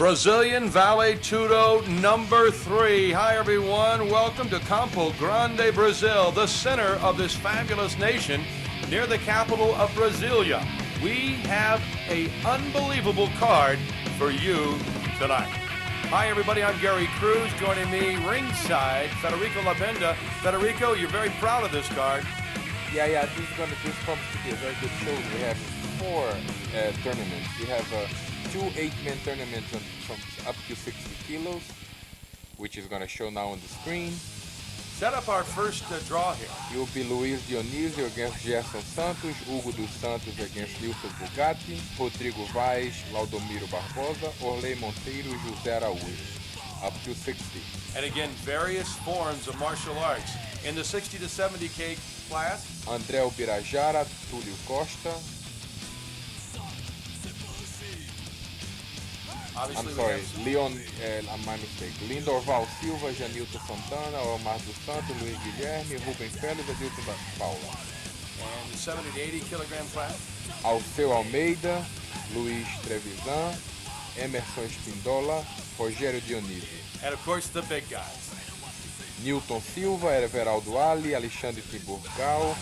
Brazilian Vale Tudo number 3. Hi everyone, welcome to Campo Grande, Brazil, the center of this fabulous nation near the capital of Brasilia. We have an unbelievable card for you tonight. Hi everybody, I'm Gary Cruz. Joining me ringside, Federico Labenda. Federico, you're very proud of this card. Yeah, this promises to be a very good show. We have 4 tournaments. We have 2 8-man tournaments from up to 60 kilos, which is going to show now on the screen. Set up our first draw here. It will be Luiz Dionísio against Gerson Santos, Hugo dos Santos against Nilson Bugatti, Rodrigo Vaz, Laudomiro Barbosa, Orley Monteiro, José Araújo, up to 60. And again, various forms of martial arts. In the 60 to 70K class, André Ubirajara, Túlio Costa. Obviously I'm sorry, Leon, my mistake. Lindorval Silva, Janilton Santana, Omar dos Santos, Luiz Guilherme, Rubem Félix, Adilton da Paula. And the 70 to 80 kilogram class, Alceu Almeida, Luiz Trevisan, Emerson Espindola, Rogério Dionísio. and of course the big guys. Nilton Silva, Everaldo Ali, Alexandre Tiburgal,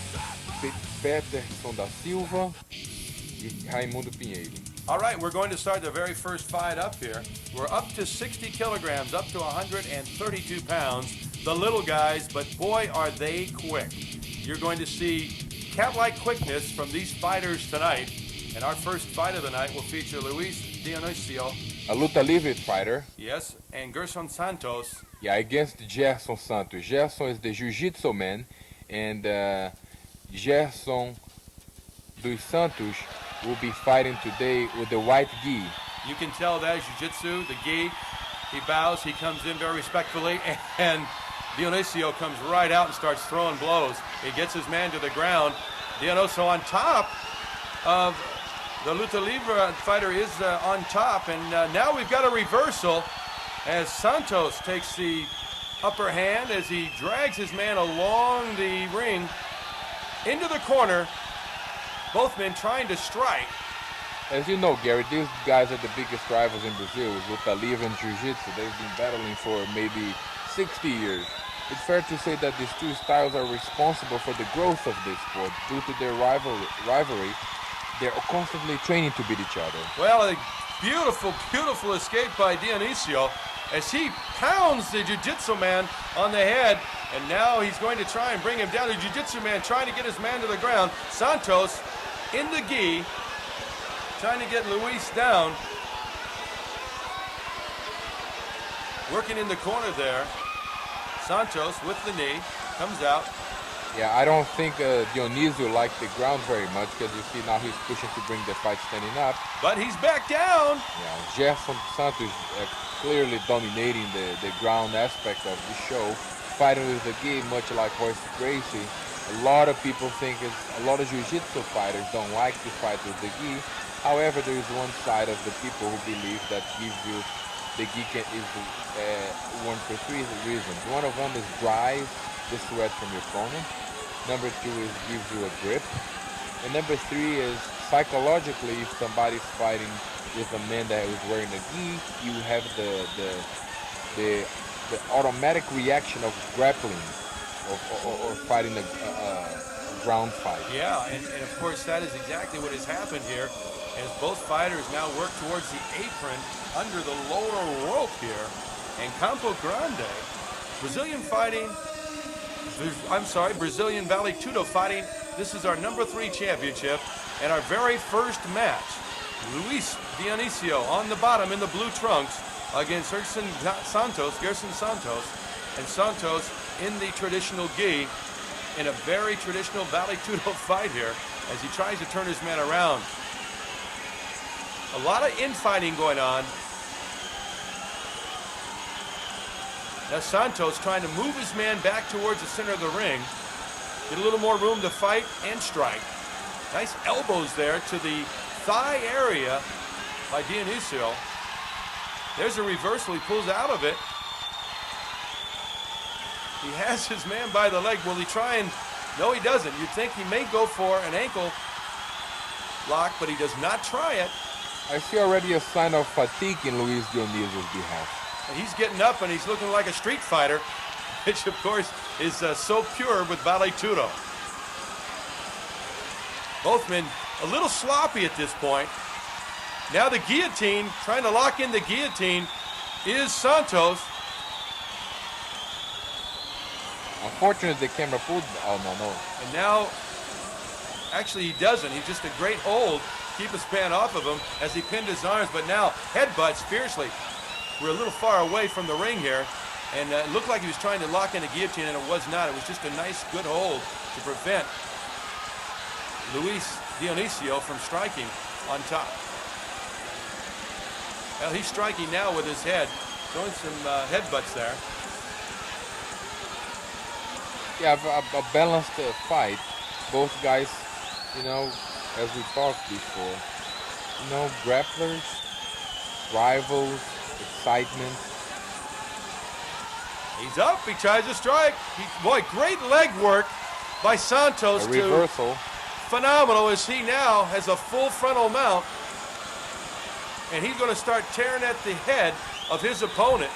Peterson da Silva e Raimundo Pinheiro. All right, we're going to start the very first fight up here. We're up to 60 kilograms, up to 132 pounds. The little guys, but boy, are they quick. You're going to see cat-like quickness from these fighters tonight. And our first fight of the night will feature Luiz Dionísio, A luta livre fighter. yes, and Gerson Santos. Yeah, against Gerson Santos. Gerson is the jiu-jitsu man, and Gerson dos Santos will be fighting today with the white gi. You can tell that is jiu-jitsu, the gi. He bows, he comes in very respectfully, and Dionísio comes right out and starts throwing blows. He gets his man to the ground. Dionísio on top of the luta livre fighter is on top, and now we've got a reversal as Santos takes the upper hand as he drags his man along the ring into the corner. Both men trying to strike. As you know, Gary, these guys are the biggest rivals in Brazil with luta livre and jiu-jitsu. They've been battling for maybe 60 years. It's fair to say that these two styles are responsible for the growth of this sport. Due to their rivalry, they're constantly training to beat each other. Well, a beautiful, beautiful escape by Dionísio as he pounds the jiu-jitsu man on the head, and now he's going to try and bring him down. The jiu-jitsu man trying to get his man to the ground. Santos in the gi, trying to get Luis down. Working in the corner there. Santos with the knee, comes out. Yeah, I don't think Dionísio liked the ground very much because you see now he's pushing to bring the fight standing up. But he's back down. Yeah, Gerson Santos clearly dominating the ground aspect of the show, fighting with the gi, much like Royce Gracie. A lot of people think a lot of jiu-jitsu fighters don't like to fight with the gi. However, there is one side of the people who believe that gives you the gi is one for 3 reasons. One of them is drive the sweat from your opponent. Number 2 is gives you a grip. And number 3 is psychologically, if somebody's fighting with a man that is wearing a gi, you have the automatic reaction of grappling or fighting a ground fight. Yeah, and of course that is exactly what has happened here as both fighters now work towards the apron under the lower rope here. And Campo Grande, Brazilian Vale Tudo fighting. This is our number 3 championship and our very first match. Luiz Dionísio on the bottom in the blue trunks against Gerson Santos, and Santos in the traditional gi in a very traditional Vale Tudo fight here as he tries to turn his man around. A lot of infighting going on. Now Santos trying to move his man back towards the center of the ring. Get a little more room to fight and strike. Nice elbows there to the thigh area by Dionísio. There's a reversal, he pulls out of it. He has his man by the leg. Will he try and, no he doesn't. You'd think he may go for an ankle lock, but he does not try it. I see already a sign of fatigue in Luis Dionisio's behalf. And he's getting up and he's looking like a street fighter, which of course is so pure with Vale Tudo. Both men a little sloppy at this point. Now the guillotine, trying to lock in the guillotine, is Santos. Unfortunately, the camera pulled. Oh, no. And now, actually he doesn't. He's just a great hold. Keep his span off of him as he pinned his arms, but now headbutts fiercely. We're a little far away from the ring here, and it looked like he was trying to lock in a guillotine, and it was not. It was just a nice, good hold to prevent Luis Dionisio from striking on top. Well, he's striking now with his head, throwing some headbutts there. Yeah, a balanced fight. Both guys, you know, as we talked before, you know, grapplers, rivals, excitement. He's up. He tries to strike. Boy, great leg work by Santos. A reversal. Phenomenal as he now has a full frontal mount. And he's going to start tearing at the head of his opponent.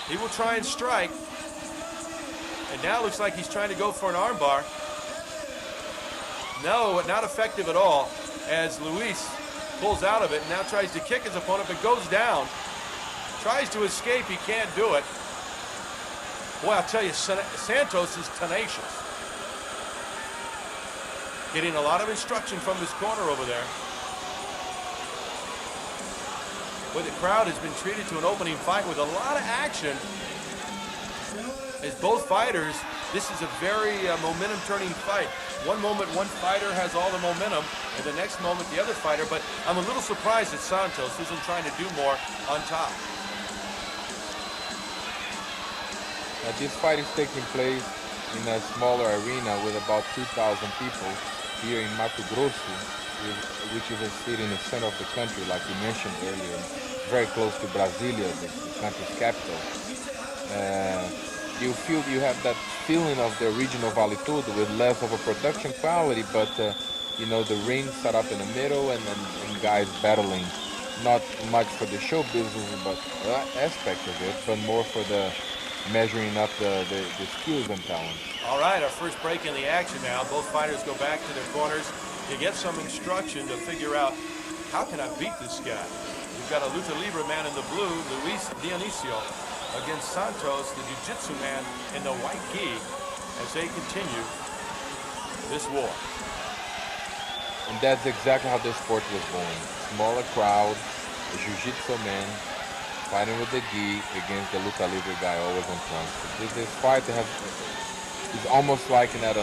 He will try and strike. And now it looks like he's trying to go for an armbar. No, not effective at all as Luis pulls out of it and now tries to kick his opponent but goes down. Tries to escape, he can't do it. Boy, I'll tell you, Santos is tenacious. Getting a lot of instruction from his corner over there. Boy, the crowd has been treated to an opening fight with a lot of action. As both fighters, this is a very momentum-turning fight. One moment, one fighter has all the momentum, and the next moment, the other fighter. But I'm a little surprised that Santos isn't trying to do more on top. Now, this fight is taking place in a smaller arena with about 2,000 people here in Mato Grosso, which is a city in the center of the country, like you mentioned earlier, very close to Brasilia, the country's capital. You have that feeling of the original Vale Tudo with less of a production quality, but you know, the ring set up in the middle and guys battling, not much for the show business but aspect of it, but more for the measuring up the skills and talent. All right, our first break in the action now. Both fighters go back to their corners to get some instruction to figure out, how can I beat this guy? We've got a Lucha Libre man in the blue, Luis Dionisio, against Santos, the jiu-jitsu man in the white gi, as they continue this war. And that's exactly how this sport was born. Smaller crowd, a jiu-jitsu man fighting with the gi against the Lucha Libre guy always in front. This fight is almost like in a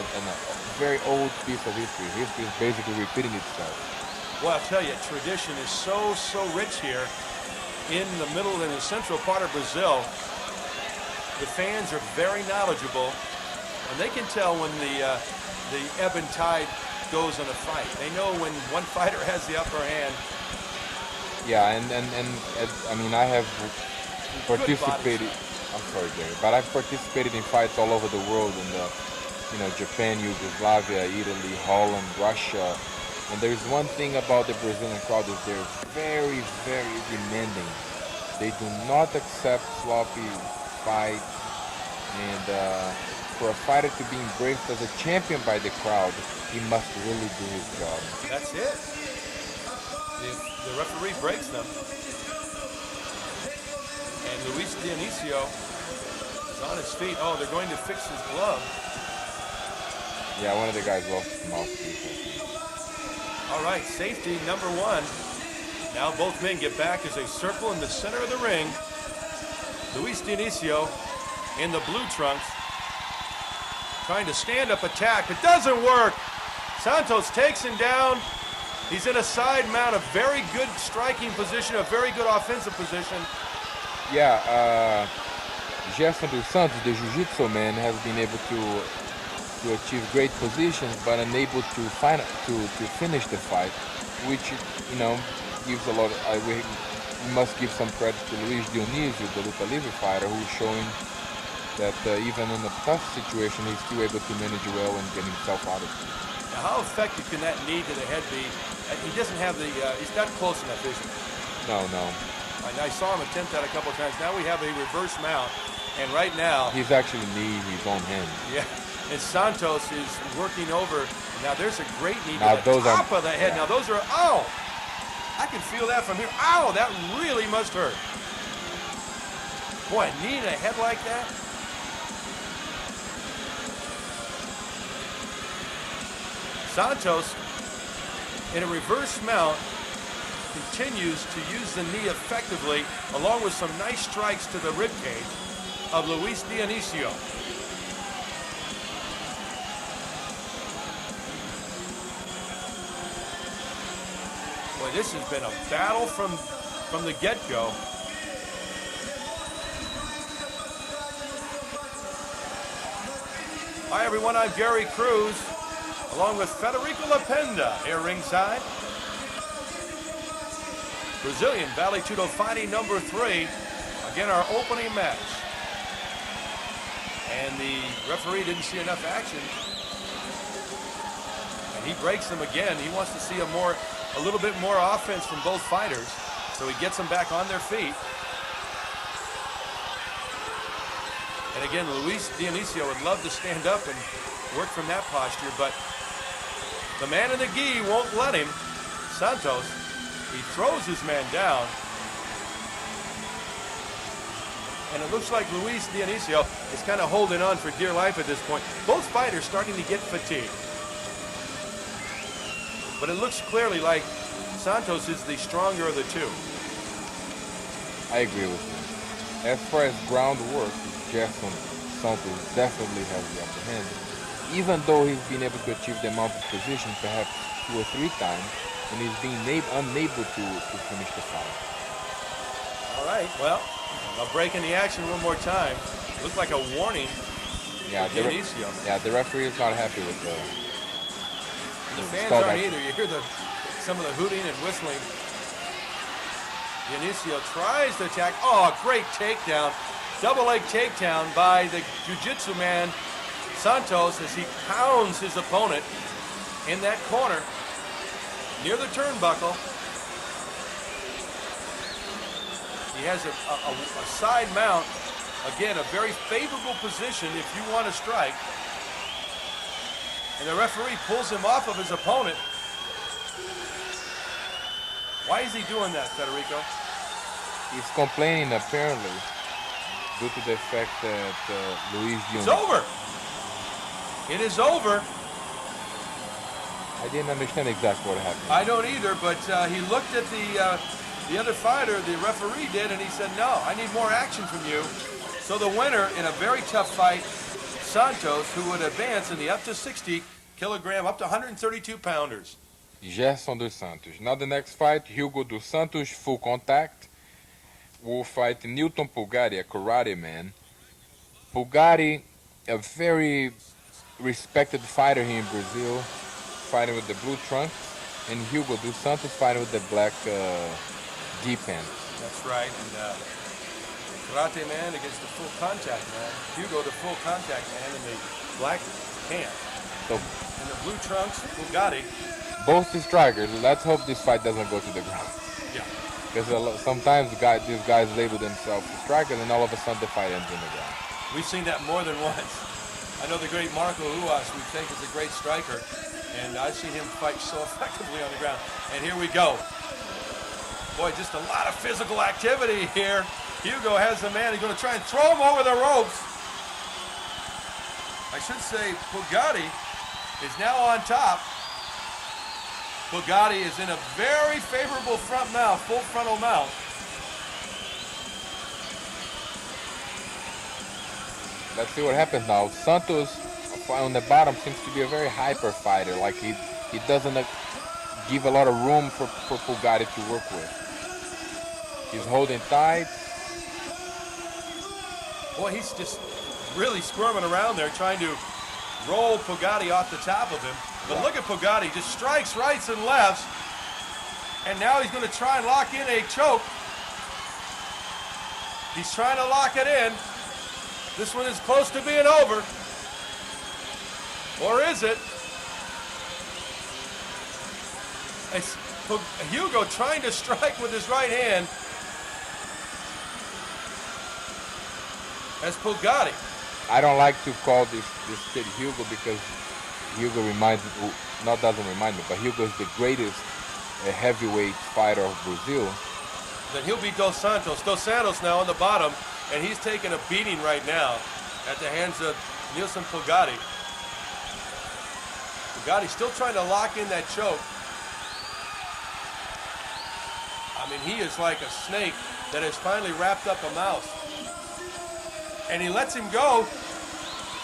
very old piece of history. History is basically repeating itself. Well, I'll tell you, tradition is so rich here in the middle and the central part of Brazil. The fans are very knowledgeable, and they can tell when the ebb and tide goes in a fight. They know when one fighter has the upper hand. Yeah, and I mean, I have participated. I'm sorry, Jerry, but I've participated in fights all over the world in the, you know, Japan, Yugoslavia, Italy, Holland, Russia. And there's one thing about the Brazilian crowd is they're very, very demanding. They do not accept sloppy fights. And for a fighter to be embraced as a champion by the crowd, he must really do his job. That's it. If the referee breaks them. And Luis Dionisio is on his feet. Oh, they're going to fix his glove. Yeah, one of the guys lost his mouthpiece. All right, safety number one. Now both men get back as they circle in the center of the ring. Luis Dionisio in the blue trunks, trying to stand-up attack. It doesn't work. Santos takes him down. He's in a side mount, a very good striking position, a very good offensive position. Yeah, Gerson dos Santos, the jiu-jitsu man, has been able to achieve great positions, but unable to finish the fight, which, you know, gives a lot. We must give some credit to Luis Dionisio, the Lucha Libre fighter, who's showing that even in a tough situation, he's still able to manage well and get himself out of it. Now, how effective can that knee to the head be He doesn't have the, he's not close enough, is he? No. And I saw him attempt that a couple of times. Now we have a reverse mount, and right now, He's actually kneeing his own hand. yeah, and Santos is working over. Now there's a great knee Now to the those top are- of the head. yeah. Now those are, oh, I can feel that from here. Ow, that really must hurt. Boy, a knee to the head like that. Santos, in a reverse mount, continues to use the knee effectively, along with some nice strikes to the ribcage of Luis Dionisio. Boy, this has been a battle from the get-go. Hi, everyone. I'm Gary Cruz, along with Federico Lapenda here ringside. Brazilian Vale Tudo fighting number 3. Again, our opening match. And the referee didn't see enough action. And he breaks them again. He wants to see a little bit more offense from both fighters. So he gets them back on their feet. And again, Luis Dionisio would love to stand up and work from that posture, but the man in the gi won't let him. Santos, he throws his man down. And it looks like Luis Dionisio is kind of holding on for dear life at this point. Both fighters starting to get fatigued. But it looks clearly like Santos is the stronger of the two. I agree with you. As far as groundwork, Gerson Santos definitely has the upper hand. Even though he's been able to achieve the amount of position perhaps 2 or 3 times, and he's been unable to finish the fight. All right, well, a break in the action one more time. Looks like a warning Yeah, for Dionisio. the referee is not happy with the The fans start aren't action. either. You hear some of the hooting and whistling. Dionisio tries to attack. Oh, great takedown. Double leg takedown by the jiu-jitsu man, Santos, as he pounds his opponent in that corner near the turnbuckle. He has a side mount. Again, a very favorable position if you want to strike. And the referee pulls him off of his opponent. Why is he doing that, Federico? He's complaining apparently due to the fact that Luis It's Dionisio. over. It is over. I didn't understand exactly what happened. I don't either, but he looked at the other fighter, the referee did, and he said, no, I need more action from you. So the winner in a very tough fight, Santos, who would advance in the up to 60 kilogram, up to 132 pounders. Gerson dos Santos. Now the next fight, Hugo dos Santos, full contact, will fight Newton Pulgari, a karate man. Pulgari, a very respected fighter here in Brazil, fighting with the blue trunks, and Hugo dos Santos fighting with the black gi pants. That's right, and karate man against the full contact man. Hugo, the full contact man in the black pants. So And the blue trunks, Bugatti. both the strikers. Let's hope this fight doesn't go to the ground. Yeah. Because sometimes these guys label themselves the strikers, and all of a sudden the fight ends in the ground. We've seen that more than once. I know the great Marco Uas, we think, is a great striker, and I've seen him fight so effectively on the ground. And here we go. Boy, just a lot of physical activity here. Hugo has the man. He's going to try and throw him over the ropes. I should say Bugatti is now on top. Bugatti is in a very favorable front mount, full frontal mount. Let's see what happens now. Santos on the bottom seems to be a very hyper fighter. Like he doesn't give a lot of room for Pulgari to work with. He's holding tight. Boy, he's just really squirming around there trying to roll Pugatti off the top of him. But look at Pugatti, just strikes rights and lefts. And now he's going to try and lock in a choke. He's trying to lock it in. This one is close to being over. Or is it? It's Hugo trying to strike with his right hand. As Pugatti. I don't like to call this kid Hugo because Hugo doesn't remind me, but Hugo is the greatest heavyweight fighter of Brazil. Then he'll beat Dos Santos. Dos Santos now on the bottom, and he's taking a beating right now at the hands of Nilson Pugatti. Pugatti still trying to lock in that choke. I mean, he is like a snake that has finally wrapped up a mouse. And he lets him go.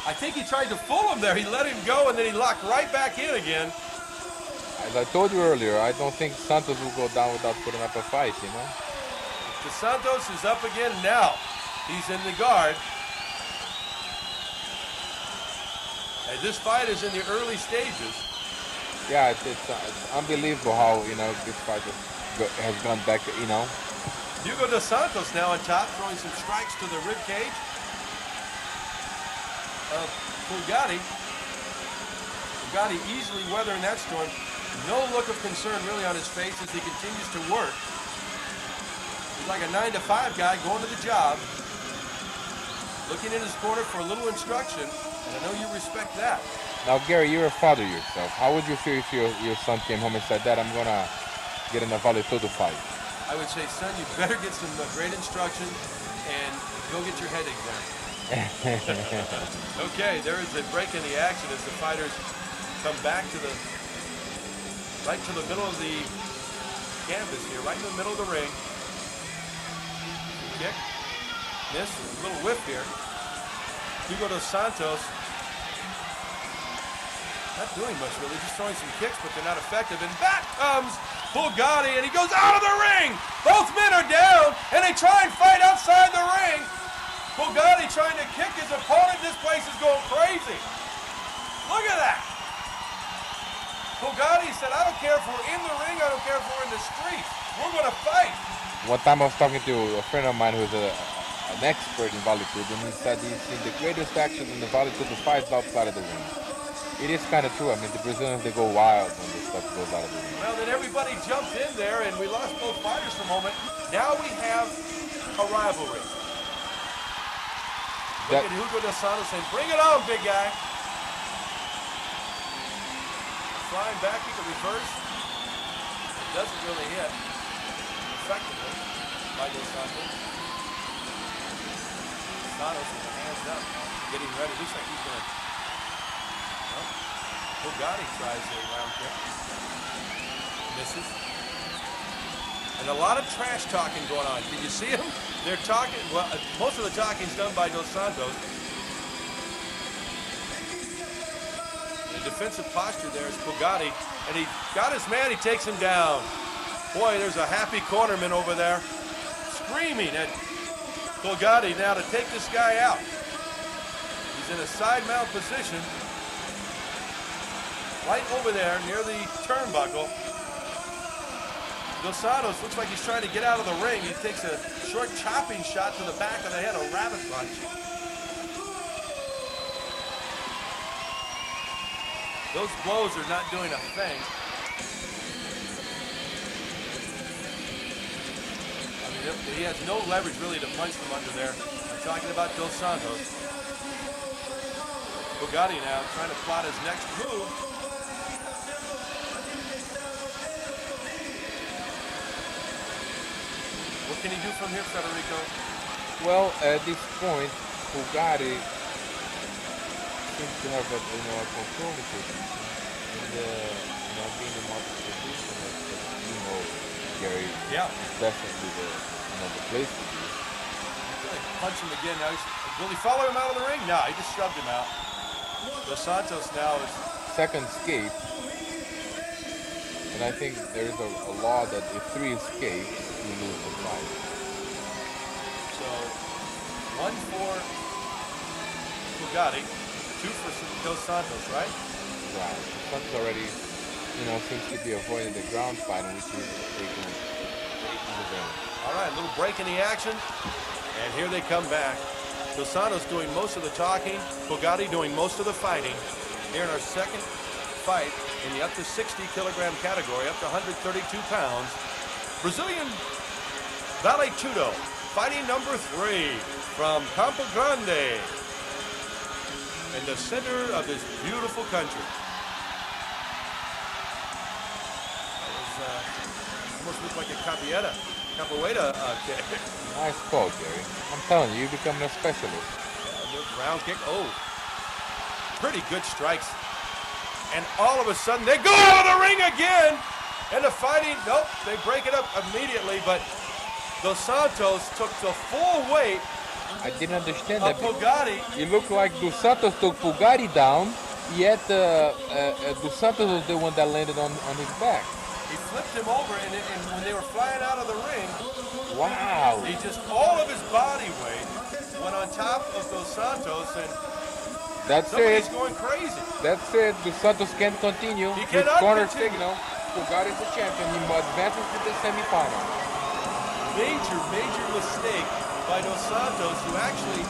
I think he tried to fool him there. He let him go, and then he locked right back in again. As I told you earlier, I don't think Santos will go down without putting up a fight, you know? Dos Santos is up again now. He's in the guard. And this fight is in the early stages. Yeah, it's unbelievable how, you know, this fight has gone back, you know. Hugo Dos Santos now on top, throwing some strikes to the rib cage of Pugatti. Pugatti easily weathering that storm. No look of concern really on his face as he continues to work. He's like a 9-to-5 guy going to the job, looking in his corner for a little instruction, and I know you respect that. Now, Gary, you're a father yourself. How would you feel if your son came home and said, Dad, I'm going to get in a Vale Tudo fight? I would say, son, you better get some great instruction and go get your head examined. Okay, there is a break in the action as the fighters come back to right to the middle of the canvas here, right in the middle of the ring. Kick, miss, a little whip here. Hugo Dos Santos not doing much really, just throwing some kicks, but they're not effective. And back comes Pugatti, and he goes out of the ring. Both men are down, and they try and fight outside the ring. Pugatti trying to kick his opponent. This place is going crazy. Look at that. Pugatti said, I don't care if we're in the ring, I don't care if we're in the streets. We're going to fight. One time I was talking to a friend of mine who's an expert in Vale Tudo, and he said he's seen the greatest action in the Vale Tudo fights outside of the ring. It is kind of true. I mean, the Brazilians, they go wild when this stuff goes out of the ring. Well, then everybody jumped in there, and we lost both fighters for a moment. Now we have a rivalry. Look at Hugo Dos Santos saying, bring it on, big guy. Flying back, he can reverse. It doesn't really hit effectively by Dos Santos. Santos with the hands up, getting ready. Looks like he's going to... Pugatti tries a round kick. Misses. And a lot of trash talking going on. Can you see them? They're talking. Well, most of the talking is done by Dos Santos. The defensive posture there is Pugatti. And he got his man. He takes him down. Boy, there's a happy cornerman over there screaming at Pugatti now to take this guy out. He's in a side mount position. Right over there near the turnbuckle. Dos Santos looks like he's trying to get out of the ring. He takes a short chopping shot to the back of the head, a rabbit punch. Those blows are not doing a thing. I mean, he has no leverage really to punch from under there. I'm talking about Dos Santos. Pugatti now trying to plot his next move. What can he do from here, Federico? Well, at this point, Pugatti seems to have a control position, and being the market position, Gary, yeah, is definitely the place to be. Punch him again. Now, will he follow him out of the ring? No, he just shoved him out. Dos Santos now is second escape, and I think there is a law that if 3 escape, you lose the fight. So, 1 for Pugatti, 2 for Dos Santos, right? Right. Santos already, seems to be avoiding the ground fight, which is taking the zone. All right, a little break in the action, and here they come back. Dos Santos doing most of the talking, Pugatti doing most of the fighting here in our second fight in the up to 60 kilogram category, up to 132 pounds. Brazilian Vale Tudo, fighting number 3 from Campo Grande, in the center of this beautiful country. Almost looked like a capoeira kick. Nice call, Gary. I'm telling you, you're becoming a specialist. Round kick. Oh, pretty good strikes. And all of a sudden, they go out of the ring again. And the fighting, nope, they break it up immediately. But Dos Santos took the full weight I didn't understand of that. Pugatti. It looked like Dos Santos took Pugatti down, yet Dos Santos was the one that landed on his back. He flipped him over, and when they were flying out of the ring, Wow. he just, all of his body weight went on top of Dos Santos, and That's somebody's it. going crazy. That's it. Dos Santos can't continue. He His cannot corner continue. signal. Pugatti is the champion. He advances to the semifinal. Major mistake by Dos Santos, who actually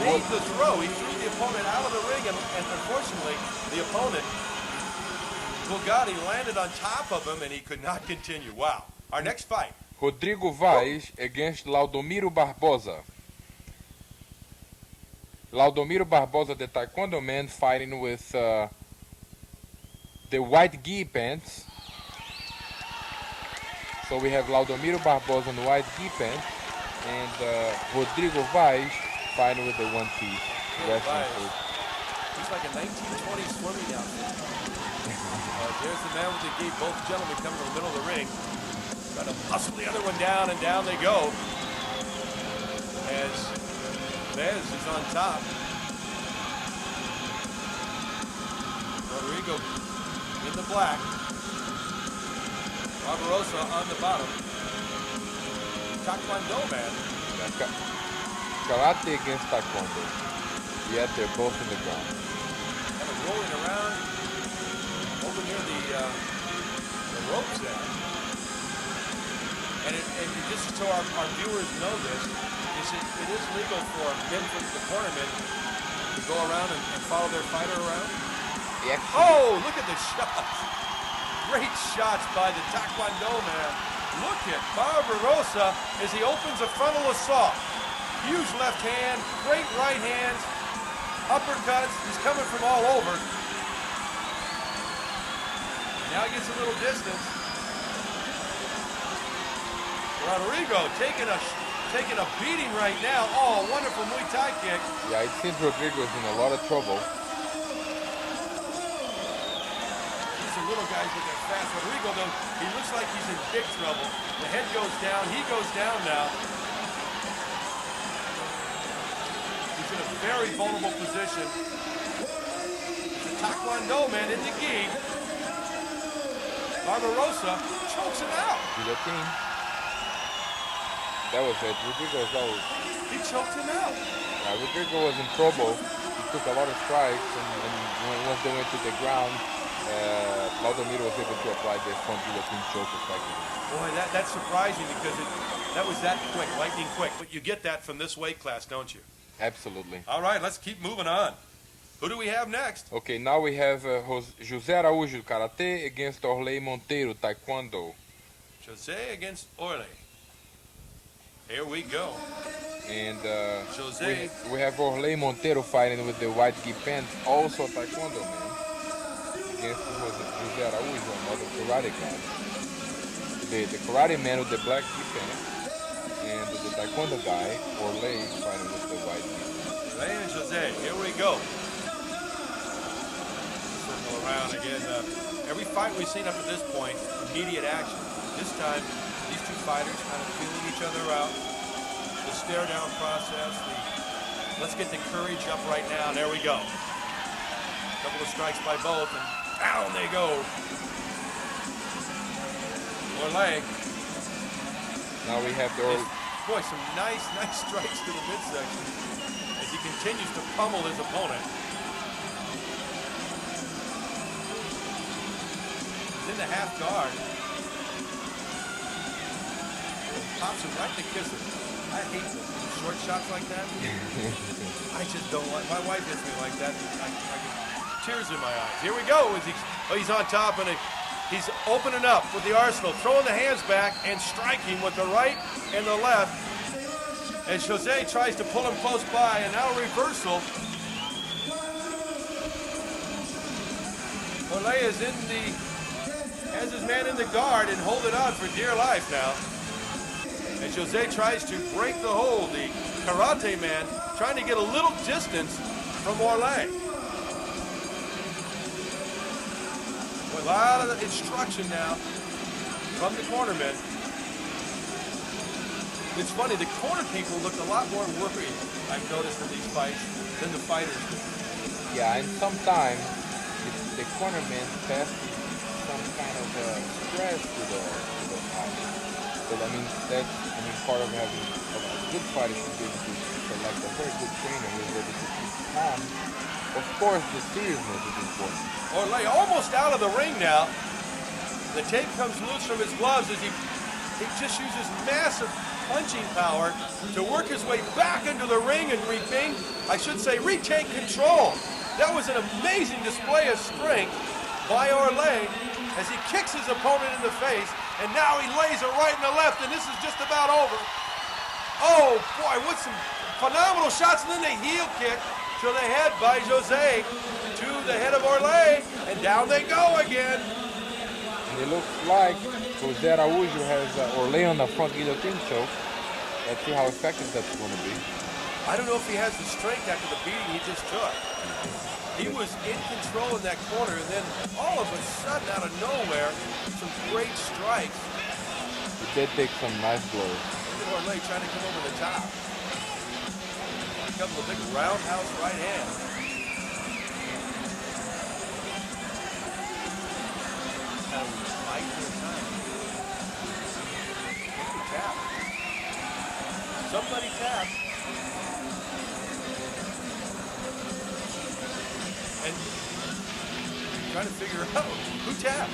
made the throw. He threw the opponent out of the ring, and unfortunately, the opponent, Bugatti, landed on top of him, and he could not continue. Wow. Our next fight. Rodrigo Vaz against Laudomiro Barbosa. Laudomiro Barbosa, the Taekwondo man, fighting with the white gi pants. So we have Laudomiro Barbosa in the white gi pants, and Rodrigo Vaz fighting with the one-piece wrestling suit. He's like a 1920s swimming outfit. There's the man with the gi. Both gentlemen come to the middle of the ring. Trying to hustle the other one down, and down they go. As Bez is on top. Rodrigo in the black. Barbarossa on the bottom. Taekwondo man. Karate against Taekwondo. Yet they're both in the ground. Kind of rolling around over near the ropes there. And just so our viewers know this, it is legal for men from the cornermen to go around and follow their fighter around. Yeah. Oh, look at the shots. Great shots by the Taekwondo man. Look at Barbarossa as he opens a frontal assault. Huge left hand, great right hands, uppercuts. He's coming from all over. Now he gets a little distance. Rodrigo taking a beating right now. Oh, wonderful Muay Thai kick. Yeah, it seems Rodrigo is in a lot of trouble. These are little guys, but they're fast. Rodrigo, though, he looks like he's in big trouble. The head goes down. He goes down now. He's in a very vulnerable position. The Taekwondo man in the gi. Barbarossa chokes him out. Guillotine. That was it. Rodrigo was out. He choked him out. Rodrigo was in trouble. He took a lot of strikes, and once they went to the ground, Laudomiro was able to apply the front guillotine choke effectively. Boy, that's surprising because that was that quick, lightning quick. But you get that from this weight class, don't you? Absolutely. All right, let's keep moving on. Who do we have next? Okay, now we have José Araújo Karate against Orley Monteiro Taekwondo. Jose against Orley. Here we go. And Jose. we have Orley Monteiro fighting with the white gi pants, also a Taekwondo man, against José Araújo, another karate guy. The karate man with the black gi pants, and the Taekwondo guy, Orley, fighting with the white gi. Orley and Jose, here we go. Circle around again. Every fight we've seen up to this point, immediate action. This time, these two fighters kind of feeling each other out. The stare down process. Let's get the courage up right now. There we go. Couple of strikes by both, and down they go. Orley. Now we have the Boy, some nice strikes to the midsection as he continues to pummel his opponent. He's in the half guard. Pops him right in the kisser. I hate those short shots like that. I just don't like. My wife hits me like that. tears in my eyes. Here we go. He's on top, and he's opening up with the arsenal, throwing the hands back and striking with the right and the left. As Jose tries to pull him close by, and now a reversal. Ole has his man in the guard and holding on for dear life now. As Jose tries to break the hold, the karate man trying to get a little distance from Orle. A lot of instruction now from the cornermen. It's funny, the corner people look a lot more worried, I've noticed in these fights, than the fighters do. Yeah, and sometimes the cornermen pass some kind of stress to the fighter. But part of having a good fighter should be able to select a very good trainer who is able to keep calm. Of course, the seriousness is important. Orle almost out of the ring now. The tape comes loose from his gloves as he just uses massive punching power to work his way back into the ring and retake control. That was an amazing display of strength by Orle as he kicks his opponent in the face, and now he lays a right and a left, and this is just about over. Oh boy, what some phenomenal shots, and then the heel kick to the head by Jose to the head of Orle, and down they go again. And it looks like Jose Araujo has Orle on the front guillotine choke. Let's see how effective that's going to be. I don't know if he has the strength after the beating he just took. He was in control in that corner, and then all of a sudden, out of nowhere, some great strikes. He did take some nice blows. Look at Orle trying to come over the top. A couple of big roundhouse right hands. Somebody tap. And trying to figure out who tapped.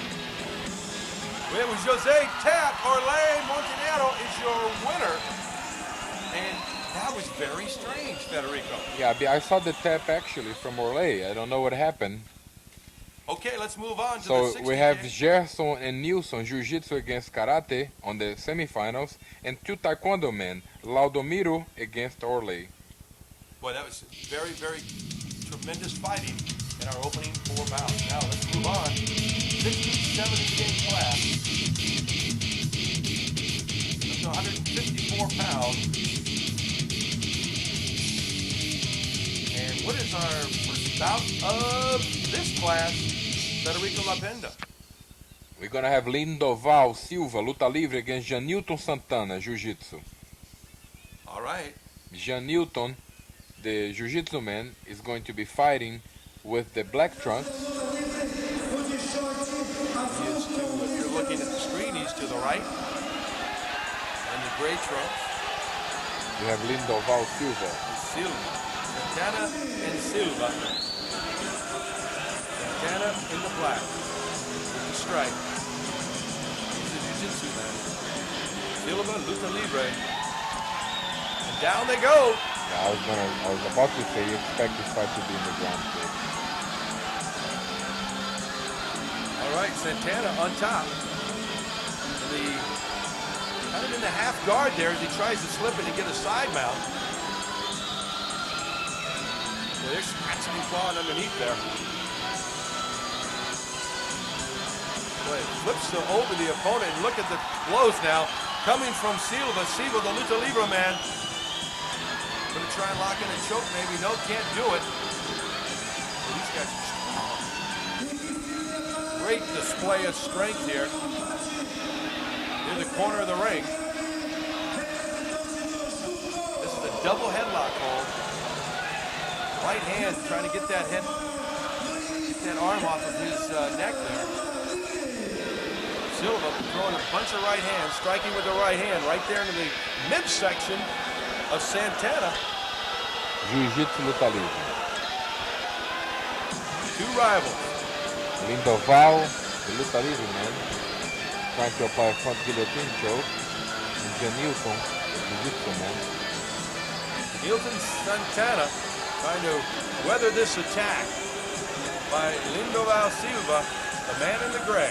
Well, it was Jose tap. Orle Montanero is your winner. And that was very strange, Federico. Yeah, I saw the tap actually from Orle. I don't know what happened. Okay, let's move on to the So 60 we have Gerson and Nilson, Jiu-Jitsu against Karate on the semifinals, and two Taekwondo men, Laudomiro against Orle. Boy, that was very, very tremendous fighting in our opening four bouts. Now let's move on. 67 class. Up to 154 pounds. And what is our first bout of this class? Federico Lapenda. We're going to have Lindoval Silva, Luta Livre, against Janilton Santana, Jiu-Jitsu. All right. Janilton, the Jiu-Jitsu man, is going to be fighting with the black trunks. He is to, if you're looking at the screen, he's to the right. And the gray trunks. We have Lindoval Silva. Silva. Santana and Silva. Santana in the black. With the stripe. He's a jiu-jitsu man. Silva, luta libre. And down they go. Yeah, I was about to say you expect this fight to be in the ground state. All right, Santana on top. Kind of in the half guard there as he tries to slip it and get a side mount. Well, they're scratching and clawing underneath there. Boy, it flips to over the opponent. And look at the blows now coming from Silva. Silva, the luta libre man. Gonna try and lock in a choke maybe. No, can't do it. But these guys are strong. Great display of strength here. In the corner of the ring. This is a double headlock hold. Right hand trying to get that arm off of his neck there. Silva throwing a bunch of right hands, striking with the right hand right there into the midsection of Santana. Jiu-Jitsu Luta Livre. Two rivals. Lindoval, the Luta Livre man, trying to apply a front guillotine choke. And Janilton, the Jiu-Jitsu man. Nilton Santana trying to weather this attack. by Lindoval Silva, the man in the gray.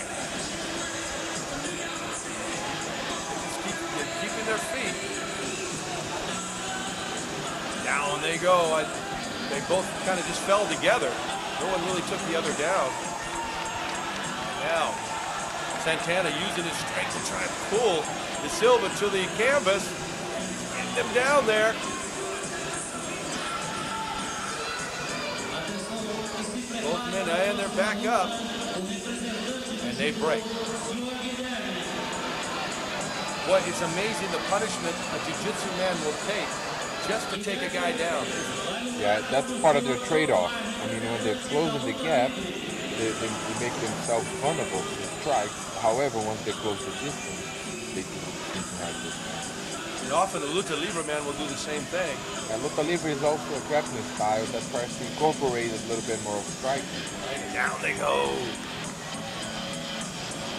They just keeping their feet. Down they go. They both kind of just fell together. No one really took the other down. Now, Santana using his strength to try and pull De Silva to the canvas. Getting them down there. Both men and they're back up. And they break. Boy, it's amazing the punishment a jiu-jitsu man will take just to take a guy down. Yeah, that's part of their trade-off. I mean, when they're closing the gap, they make themselves vulnerable to strikes. However, once they close the distance, they seem to have this. And often the luta libre man will do the same thing. And luta libre is also a grappling style that tries to incorporate a little bit more of striking. And down they go.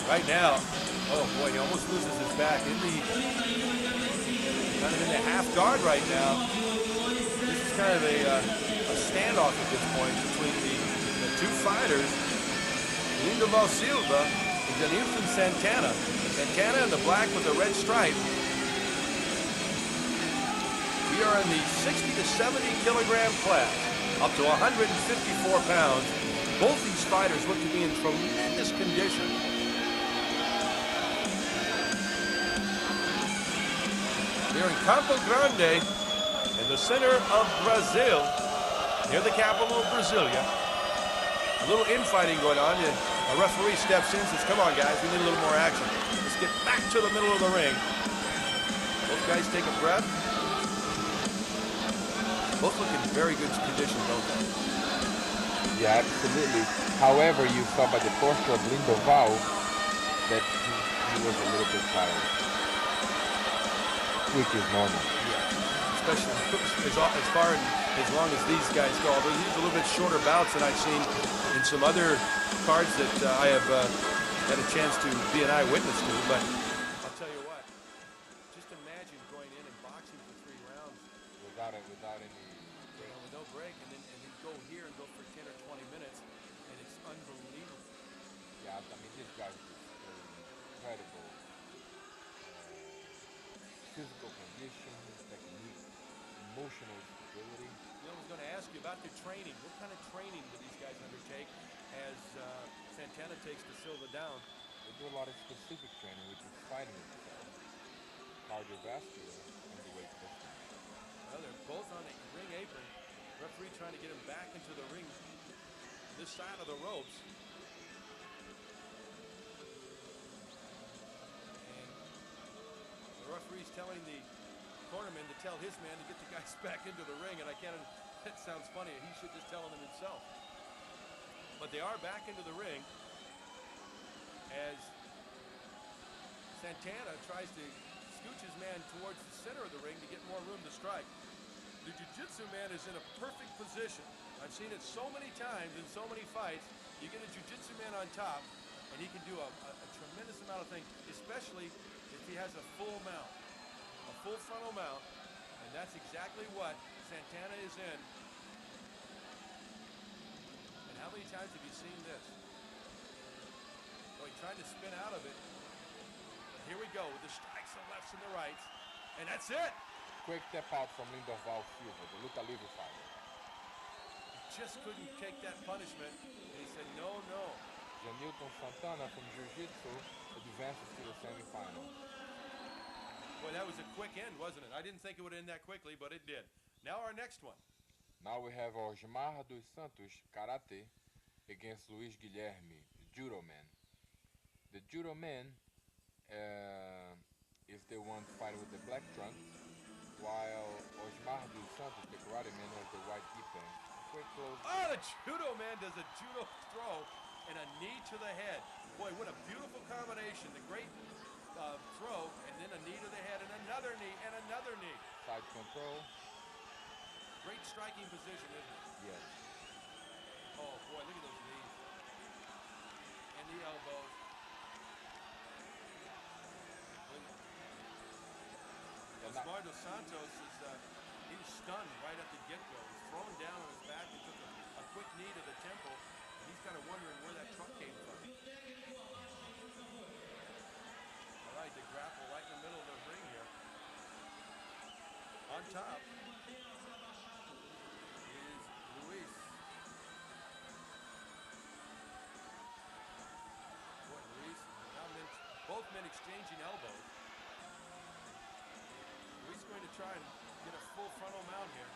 Right now, oh boy, he almost loses his back in the kind of in the half guard right now. This is kind of a standoff at this point between the two fighters. Lindoval Silva and Denilson Santana. Santana in the black with the red stripe. We are in the 60 to 70 kilogram class, up to 154 pounds. Both these fighters look to be in tremendous condition. Here in Campo Grande, in the center of Brazil, near the capital of Brasilia. A little infighting going on. A referee steps in and says, come on guys, we need a little more action. Let's get back to the middle of the ring. Both guys take a breath. Both look in very good condition, don't they? Yeah, absolutely. However, you saw by the posture of Lindoval that he was a little bit tired. Which is normal. Yeah, especially as long as these guys go. Although these are a little bit shorter bouts than I've seen in some other cards that I have had a chance to be an eyewitness to. But I'll tell you what, just imagine going in and boxing for 3 rounds without any, with no break, and then go here and go for 10 or 20 minutes, and it's unbelievable. Yeah, I mean this guy's incredible. Physical condition, technique, emotional stability. I was going to ask you about the training. What kind of training do these guys undertake as Santana takes De Silva down? They do a lot of specific training, which is fighting itself, cardiovascular, and the weight lifting. Well, they're both on the ring apron. Referee trying to get him back into the ring, this side of the ropes. The referee's telling the cornerman to tell his man to get the guys back into the ring, and I can't, that sounds funny, he should just tell them himself. But they are back into the ring as Santana tries to scooch his man towards the center of the ring to get more room to strike. The jiu-jitsu man is in a perfect position. I've seen it so many times in so many fights. You get a jiu-jitsu man on top, and he can do a tremendous amount of things, especially if he has a full mount, a full frontal mount, and that's exactly what Santana is in. And how many times have you seen this? Oh, he tried to spin out of it. But here we go with the strikes, the lefts and the rights, and that's it. Quick tap out from Lindoval Silva, the luta libre fighter. He just couldn't take that punishment, and he said, no, no. Janilton Santana from Jiu-Jitsu advances to the semifinal. Boy, that was a quick end, wasn't it? I didn't think it would end that quickly, but it did. Now our next one. Now we have Osmar dos Santos, karate, against Luis Guilherme, judo man. The judo man is the one fighting with the black trunks, while Osmar dos Santos, the karate man, has the white gi pants. Quick close. Oh, the judo man does a judo throw and a knee to the head. Boy, what a beautiful combination. The great throw, and then a knee to the head, and another knee, and another knee. Side control. Great striking position, isn't it? Yes. Oh, boy, look at those knees. And the elbows. Osmar dos Santos is he was stunned right at the get-go. He's thrown down on his back and took a quick knee to the temple. And he's on top is Luis. Boy, Luis, both men exchanging elbows. Luis going to try and get a full frontal mount here.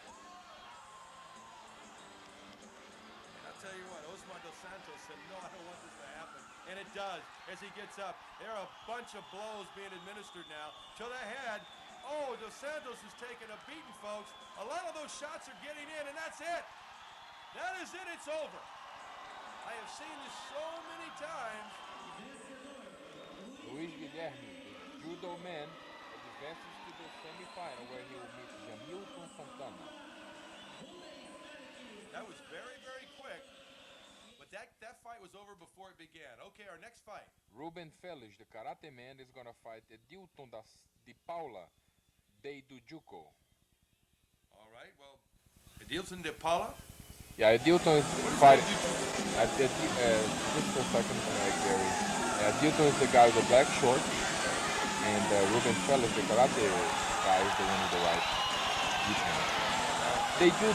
And I'll tell you what, Osmar Dos Santos said, no, I don't want this to happen. And it does as he gets up. There are a bunch of blows being administered now to the head. Oh, Dos Santos is taking a beating, folks. A lot of those shots are getting in, and that's it. That is it. It's over. I have seen this so many times. Luis Guilherme, the judo man, advances to the semifinal where he will meet Jamilton Santana. That was very, very quick. But that fight was over before it began. Okay, our next fight. Ruben Felix, the karate man, is going to fight Edilton de Paula de Juco. All right, well, Edilton de Paula. Yeah, Edilton is fighting. Just a second, Gary. Edilton is the guy with the black shorts, and Ruben Felix, the karate guy, is the one with the white uniform. They do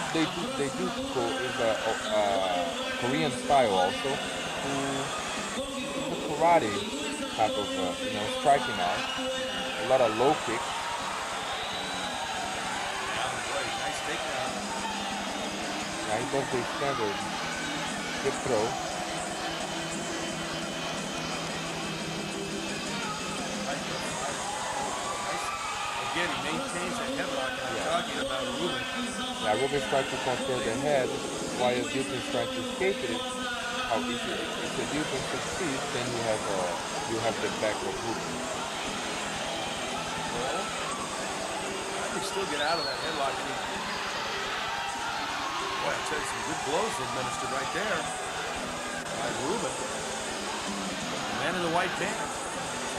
is a Korean style also, who karate type of striking art. A lot of low kicks. Nice takedown. Yeah, he does the standard hip throw. Again, he maintains a headlock, and I'm talking about Ruben. Yeah, Ruben's trying to control the head, while Edilton's trying to escape it. How if Edilton succeeds, then you have the back of Ruben. Well, I can still get out of that headlock. Boy, I tell you, some good blows administered right there by Ruben. The man in the white pants,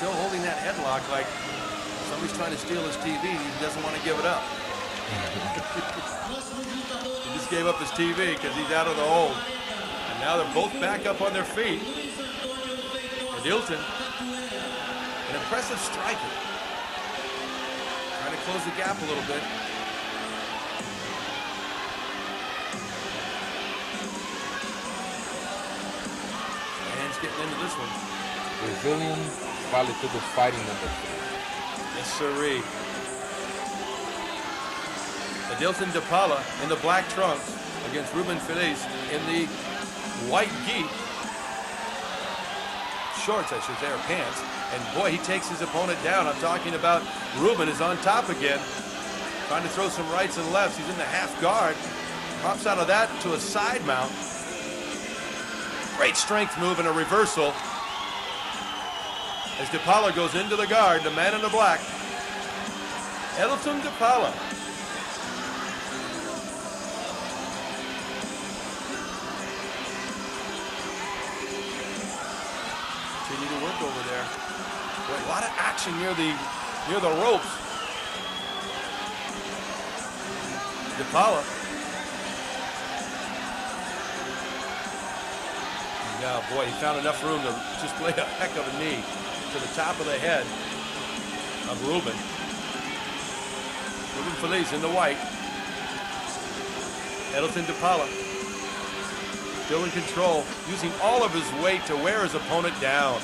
still holding that headlock like somebody's trying to steal his TV and he doesn't want to give it up. He just gave up his TV because he's out of the hold. And now they're both back up on their feet. Edilton, an impressive striker. Trying to close the gap a little bit. Hands getting into this one. Brazilian Vale Tudo fighting number 3. Yes, sirree. Edilton de Paula in the black trunks against Ruben Felix in the white gi. Shorts, I should say, or pants. And boy, he takes his opponent down. I'm talking about Ruben is on top again. Trying to throw some rights and lefts. He's in the half guard. Pops out of that to a side mount. Great strength move and a reversal. As de Paula goes into the guard, the man in the black, Edilton de Paula. Continue to work over there. Boy, a lot of action near the ropes. De Paula. Yeah, boy, he found enough room to just lay a heck of a knee to the top of the head of Ruben. Ruben Felix in the white. Edilton de Paula still in control, using all of his weight to wear his opponent down.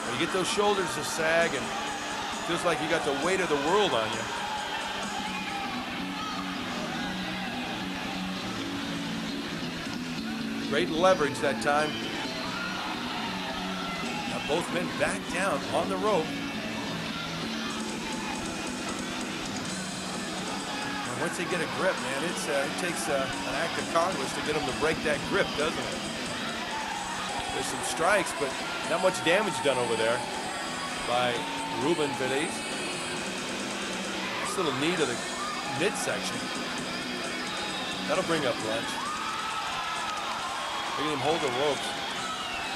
When you get those shoulders to sag and it feels like you got the weight of the world on you. Great leverage that time. Now both men back down on the rope. And once they get a grip, man, it takes an act of Congress to get them to break that grip, doesn't it? There's some strikes, but not much damage done over there by Ruben Felix. Nice little knee to the midsection. That'll bring up lunch. Making him hold the ropes.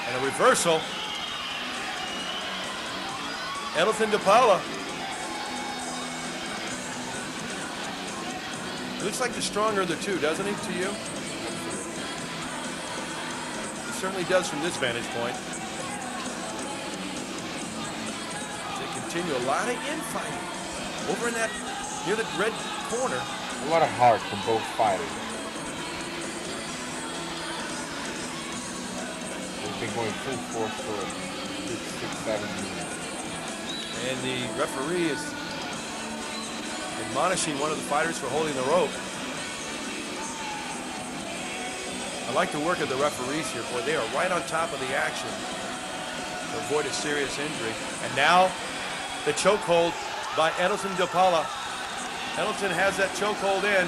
And a reversal. Edilton de Paula. Looks like the stronger of the two, doesn't he, to you? He certainly does from this vantage point. They continue a lot of infighting over in that near the red corner. A lot of heart from both fighters. They've been going full force for 6, 7 minutes. And the referee is admonishing one of the fighters for holding the rope. I like the work of the referees here, boy. They are right on top of the action to avoid a serious injury. And now the chokehold by Edelson de Paula. Edelson has that chokehold in.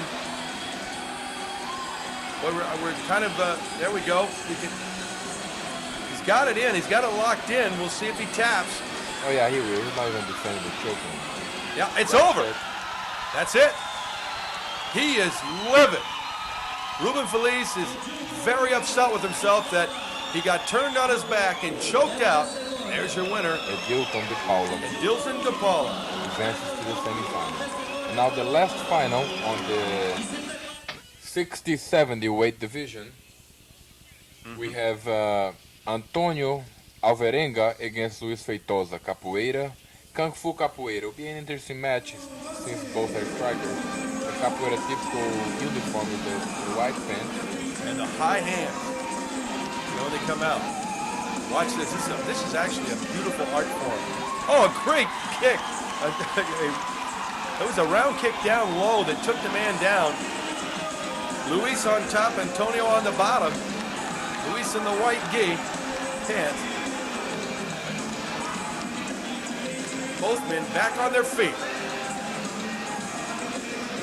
Boy, we're kind of, there we go. He's got it in. He's got it locked in. We'll see if he taps. Oh yeah, he will. He's not even defending the choking. Yeah, it's over. That's it. He is livid. Ruben Feliz is very upset with himself that he got turned on his back and choked out. There's your winner. Edilson de Paula. Edilson de Paula advances to the semifinals. And now the last final on the 60-70 weight division. We have Antonio Alvarenga against Luis Feitosa, Capoeira. Kung Fu Capoeira. It'll be an interesting match since both are strikers. The Capoeira typical uniform with the white pants. And the high hands. You know, they come out. Watch this. This is actually a beautiful art form. Oh, a great kick. It was a round kick down low that took the man down. Luis on top, Antonio on the bottom. Luis in the white gi pants. Both men back on their feet.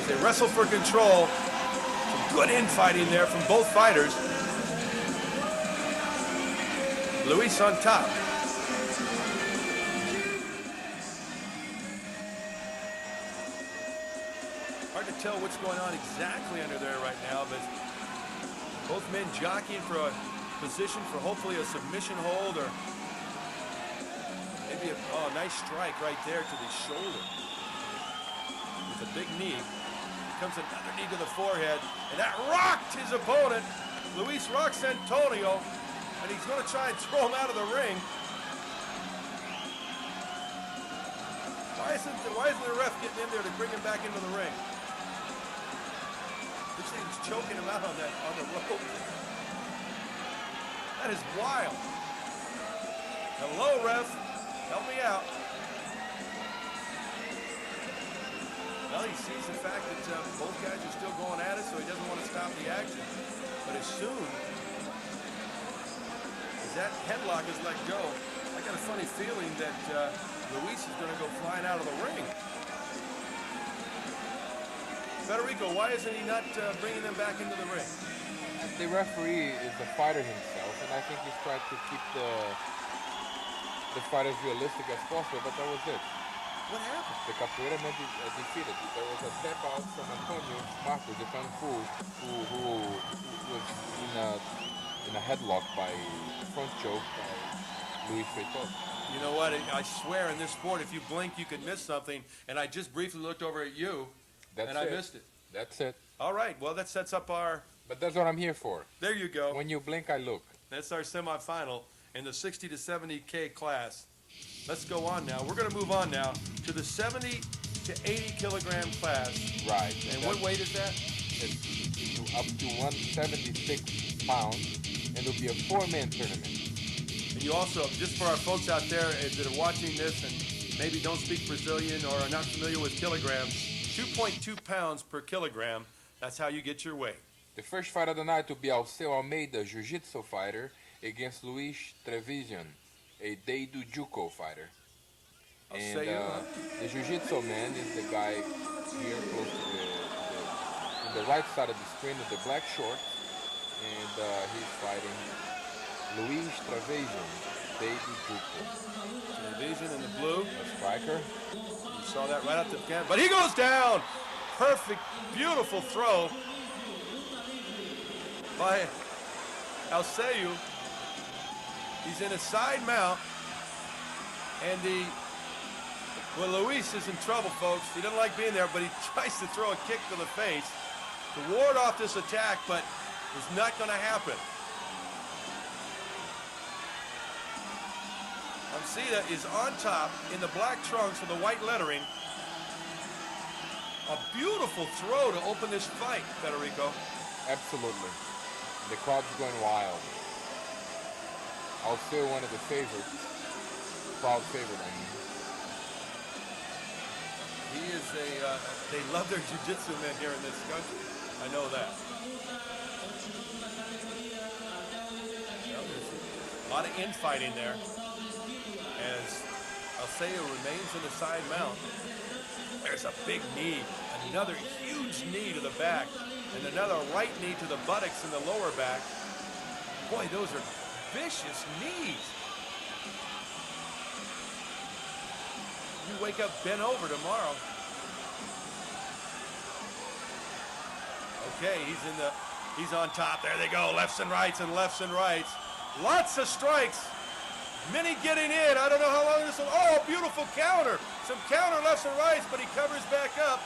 As they wrestle for control. Some good infighting there from both fighters. Luis on top. Hard to tell what's going on exactly under there right now, but both men jockeying for a position for hopefully a submission hold or maybe a nice strike right there to the shoulder. With a big knee. Comes another knee to the forehead, and that rocked his opponent. Luis rocks Antonio, and he's going to try and throw him out of the ring. Why isn't the ref getting in there to bring him back into the ring? Looks like he's choking him out on the rope. That is wild. Hello, ref. Help me out. Well, he sees the fact that both guys are still going at it, so he doesn't want to stop the action. But as soon as that headlock is let go, I got a funny feeling that Luis is going to go flying out of the ring. Federico, why isn't he not bringing them back into the ring? The referee is the fighter himself, and I think he's trying to keep the fight as realistic as possible, but that was it. What happened? The Capoeira man defeated. There was a tap out from Antonio Marcos, the Kung Fu, who was in a headlock by front choke by Luis Feitosa. You know what? I swear in this sport, if you blink, you could miss something. And I just briefly looked over at you, and I missed it. That's it. All right. Well, that sets up our... But that's what I'm here for. There you go. When you blink, I look. That's our semifinal in the 60 to 70K class. Let's go on now. We're going to move on now to the 70 to 80 kilogram class. Right. And what weight is that? It's up to 176 pounds, and it'll be a 4-man tournament. And you also, just for our folks out there that are watching this and maybe don't speak Brazilian or are not familiar with kilograms, 2.2 pounds per kilogram. That's how you get your weight. The first fight of the night will be Alceu Almeida, jiu-jitsu fighter, against Luis Trevisan, a Deidu Juco fighter. And the jiu-jitsu man is the guy here close to the right side of the screen with the black shorts, and he's fighting Luis Trevisan, Deidu Juco. Trevisan in the blue. A striker. You saw that right up the camera, but he goes down. Perfect, beautiful throw by Alceu. He's in a side mount, and Luis is in trouble, folks. He doesn't like being there, but he tries to throw a kick to the face to ward off this attack, but it's not going to happen. Amcida is on top in the black trunks with the white lettering. A beautiful throw to open this fight, Federico. Absolutely. The crowd's going wild. I'll say one of the favorites. Crowd favorite, I mean. He is they love their jiu-jitsu men here in this country. I know that. Well, there's a lot of infighting there as Alceo remains in the side mount. There's a big knee, another huge knee to the back, and another right knee to the buttocks and the lower back. Boy, those are vicious knees. You wake up bent over tomorrow. Okay, he's on top. There they go, lefts and rights and lefts and rights. Lots of strikes. Many getting in. I don't know how long this will. Oh, beautiful counter. Some counter lefts and rights, but he covers back up.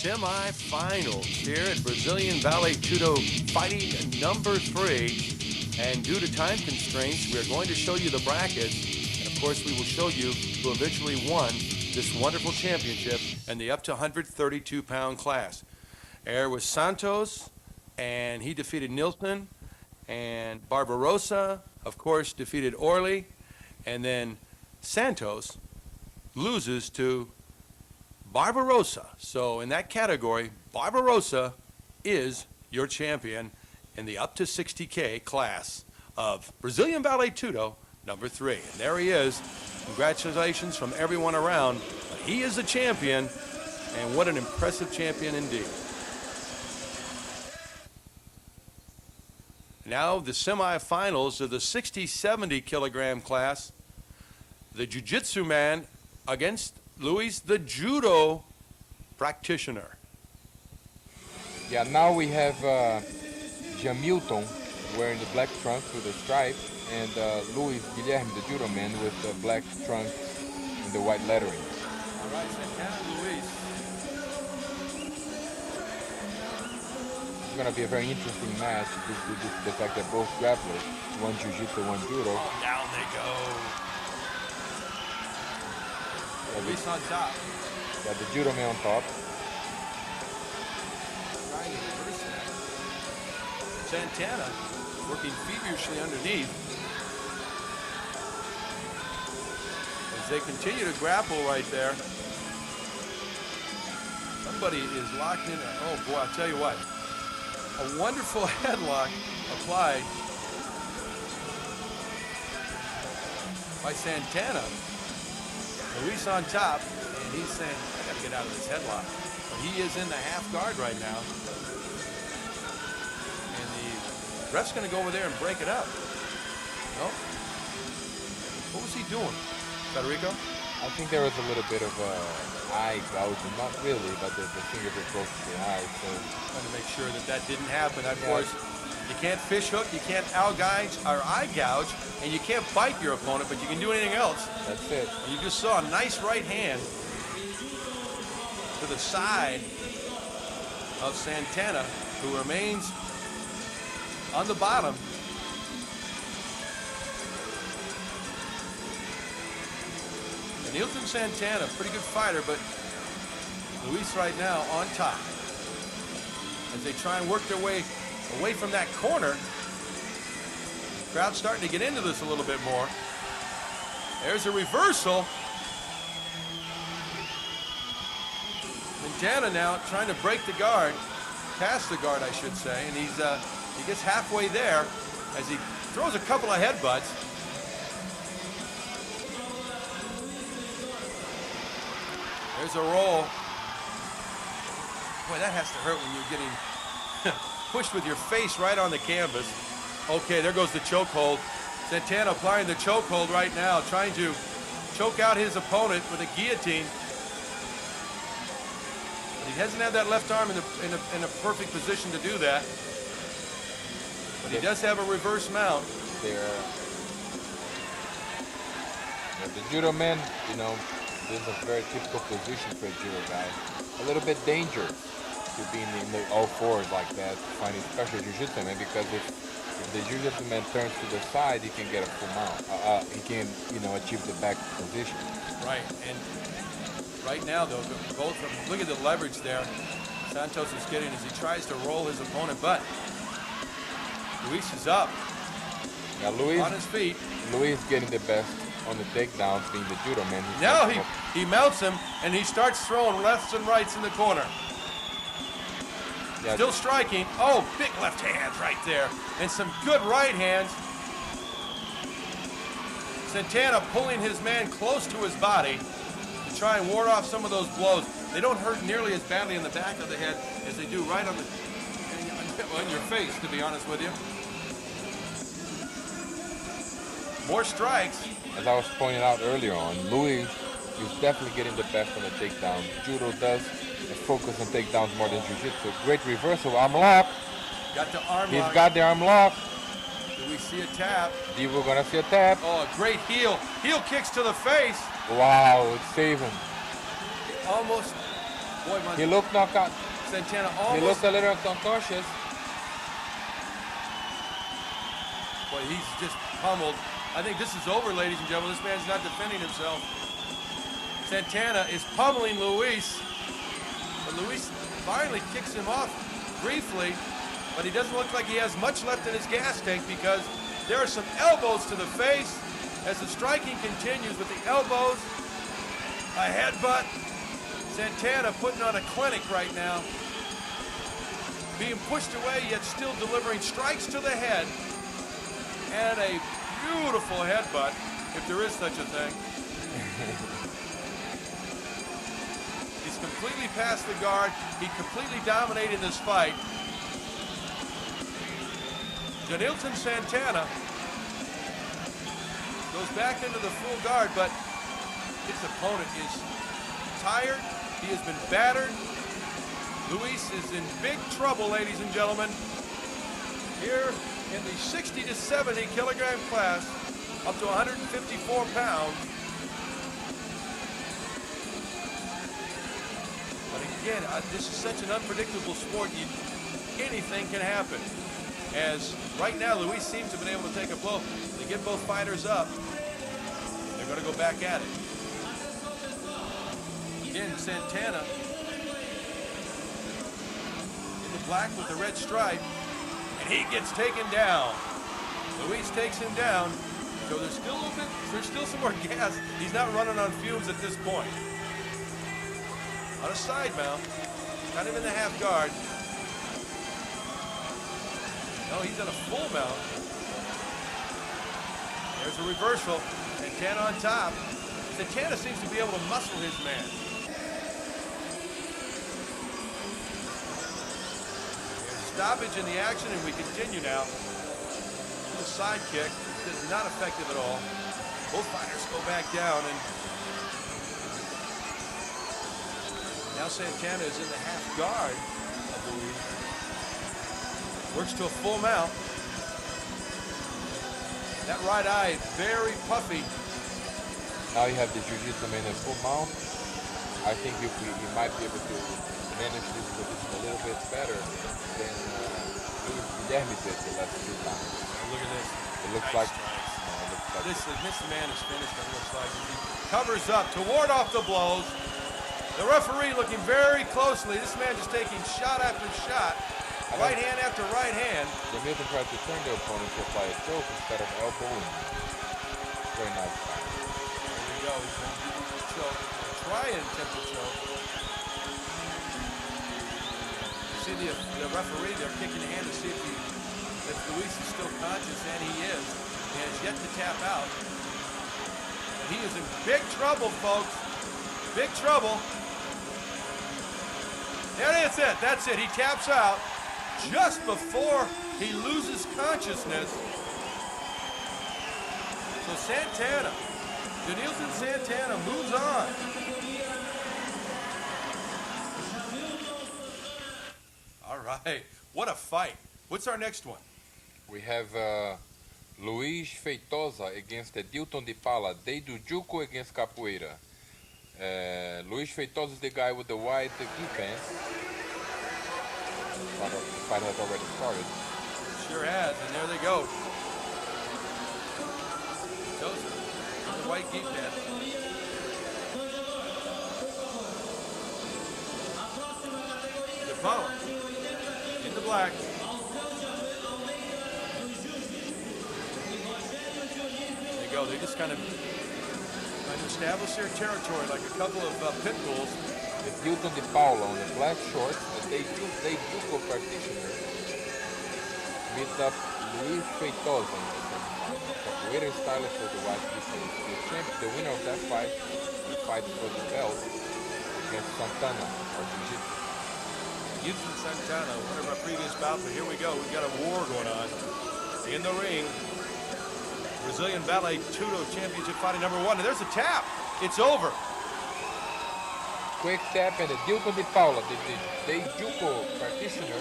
semifinals here at Brazilian Vale Tudo fighting number 3. And due to time constraints, we are going to show you the brackets. And of course, we will show you who eventually won this wonderful championship in the up to 132-pound class. There was Santos, and he defeated Nilsson. And Barbarossa, of course, defeated Orly. And then Santos loses to Barbarossa. So in that category, Barbarossa is your champion in the up to 60K class of Brazilian Vale Tudo number 3. And there he is. Congratulations from everyone around. But he is the champion, and what an impressive champion indeed. Now the semifinals of the 60-70 kilogram class. The jiu-jitsu man against Luis, the judo practitioner. Yeah, now we have Jamilton wearing the black trunks with the stripe, and Luis Guilherme, the judo man, with the black trunks and the white lettering. All right, Santana Luis. It's going to be a very interesting match due to the fact that both grapplers, one jiu-jitsu, one judo. Oh, down they go. Luis on top. Got the judo man on top. Trying to reverse that. Santana working feverishly underneath. As they continue to grapple right there. Somebody is locked in. Oh boy, I'll tell you what. A wonderful headlock applied by Santana. Luis on top, and he's saying, I gotta get out of this headlock. But he is in the half guard right now. And the ref's gonna go over there and break it up. No? What was he doing? Federico? I think there was a little bit of eye gouging, not really, but the fingers were close to the eye, so. Trying to make sure that that didn't happen. Of course, you can't fish hook, you can't gouge or eye gouge, and you can't bite your opponent, but you can do anything else. That's it. And you just saw a nice right hand to the side of Santana, who remains on the bottom. And Nilton Santana, pretty good fighter, but Luis right now on top. As they try and work their way away from that corner. Crowd's starting to get into this a little bit more. There's a reversal. Santana now trying to break the guard, past the guard I should say, and he gets halfway there as he throws a couple of headbutts. There's a roll. Boy, that has to hurt when you're getting pushed with your face right on the canvas. Okay, there goes the chokehold. Santana applying the chokehold right now, trying to choke out his opponent with a guillotine. But he doesn't have that left arm in a perfect position to do that. But he does have a reverse mount. The judo man, you know, this is a very typical position for a judo guy. A little bit dangerous to be in the all fours like that, finding special jiu-jitsu man, because if the jiu-jitsu man turns to the side, he can get a full mount. He can, you know, achieve the back position. Right, and right now though, both of them, look at the leverage there. Santos is getting as he tries to roll his opponent, but Luis is up. Now Luis on his feet. Luis getting the best on the takedowns, being the judo man. Now he mounts him and he starts throwing lefts and rights in the corner. Yeah. Still striking. Oh, big left hands right there. And some good right hands. Santana pulling his man close to his body to try and ward off some of those blows. They don't hurt nearly as badly in the back of the head as they do right on your face, to be honest with you. More strikes. As I was pointing out earlier on, Luis is definitely getting the best on the takedown. Judo does focus on takedowns more than jiu-jitsu. Great reversal, arm lock. Got the arm lock. He's got the arm lock. Do we see a tap? We're gonna see a tap. Oh, a great heel. Heel kicks to the face. Wow, it's saving. Almost Boy, He looked knocked out. Santana He almost. looked a little unconscious. Boy, he's just pummeled. I think this is over, ladies and gentlemen. This man's not defending himself. Santana is pummeling Luis. But Luis finally kicks him off briefly. But he doesn't look like he has much left in his gas tank because there are some elbows to the face as the striking continues with the elbows. A headbutt. Santana putting on a clinic right now. Being pushed away yet still delivering strikes to the head. And a beautiful headbutt, if there is such a thing. He's completely past the guard. He completely dominated this fight. Denilton Santana goes back into the full guard, but his opponent is tired. He has been battered. Luis is in big trouble, ladies and gentlemen. Here in the 60 to 70 kilogram class, up to 154 pounds. But again, this is such an unpredictable sport. Anything can happen. As right now, Luis seems to have been able to take a blow. They get both fighters up. They're going to go back at it. Again, Santana in the black with the red stripe. And he gets taken down. Luis takes him down. So there's still some more gas. He's not running on fumes at this point. On a side mount, kind of in the half guard. No, he's on a full mount. There's a reversal. Santana on top. Santana seems to be able to muscle his man. Stoppage in the action, and we continue now. The side kick is not effective at all. Both fighters go back down, and now Santana is in the half guard, I believe. Works to a full mount. That right eye very puffy. Now you have the jiu-jitsu man in full mount. I think if we might be able to manage this position a little bit better than Guilherme did the last 2 times. Look at this. It looks Nice like this man is finished. It looks like he covers up to ward off the blows. The referee looking very closely. This man just taking shot after shot, right hand after right hand. The Milton tried to turn the opponent to apply a choke instead of elbowing. Very nice. There you go. He's going to do the choke. Try and attempt to choke. You see the referee, they're kicking the hand to see if Luis is still conscious, and he is. He has yet to tap out. And he is in big trouble, folks. Big trouble. There is it. That's it. He taps out just before he loses consciousness. So Santana, Denilton Santana moves on. All right. What a fight. What's our next one? We have Luis Feitosa against Edilton de Paula. They do Juco against Capoeira. Luis Feitosa is the guy with the white gi pants. The fight has already started. Sure has, and there they go. Feitosa, the white gi pants. De Paula in the black. There you go. They just kind of establish their territory like a couple of pit bulls. Edilton de Paula on the black shorts, they Juco practitioner, meets up Luis Feitosa, capoeira stylist for the white pants. The winner of that fight will fight for the belt against Santana or Jiu-Jitsu. Houston Santana, one of our previous bouts, but here we go. We've got a war going on in the ring. Brazilian Vale Tudo Championship fighting number 1. And there's a tap. It's over. Quick tap, and Edilton de Paula, the Juco practitioner,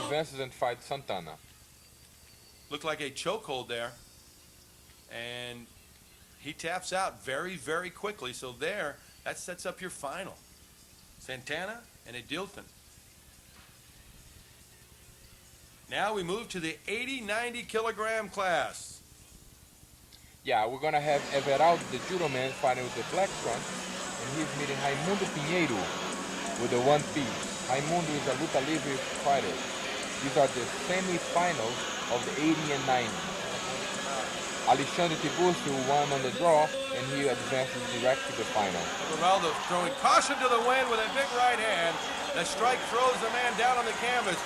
advances and fights Santana. Looked like a chokehold there. And he taps out very, very quickly. So there, that sets up your final. Santana and Adilton. Now we move to the 80-90 kilogram class. Yeah, we're gonna have Everaldo, the judo man, fighting with the black trunks, and he's meeting Raimundo Pinheiro with the one piece. Raimundo is a luta libre fighter. These are the semi-finals of the 80 and 90. Alexandre Tiburcio won on the draw, and he advances direct to the final. Everaldo throwing caution to the wind with a big right hand. The strike throws the man down on the canvas.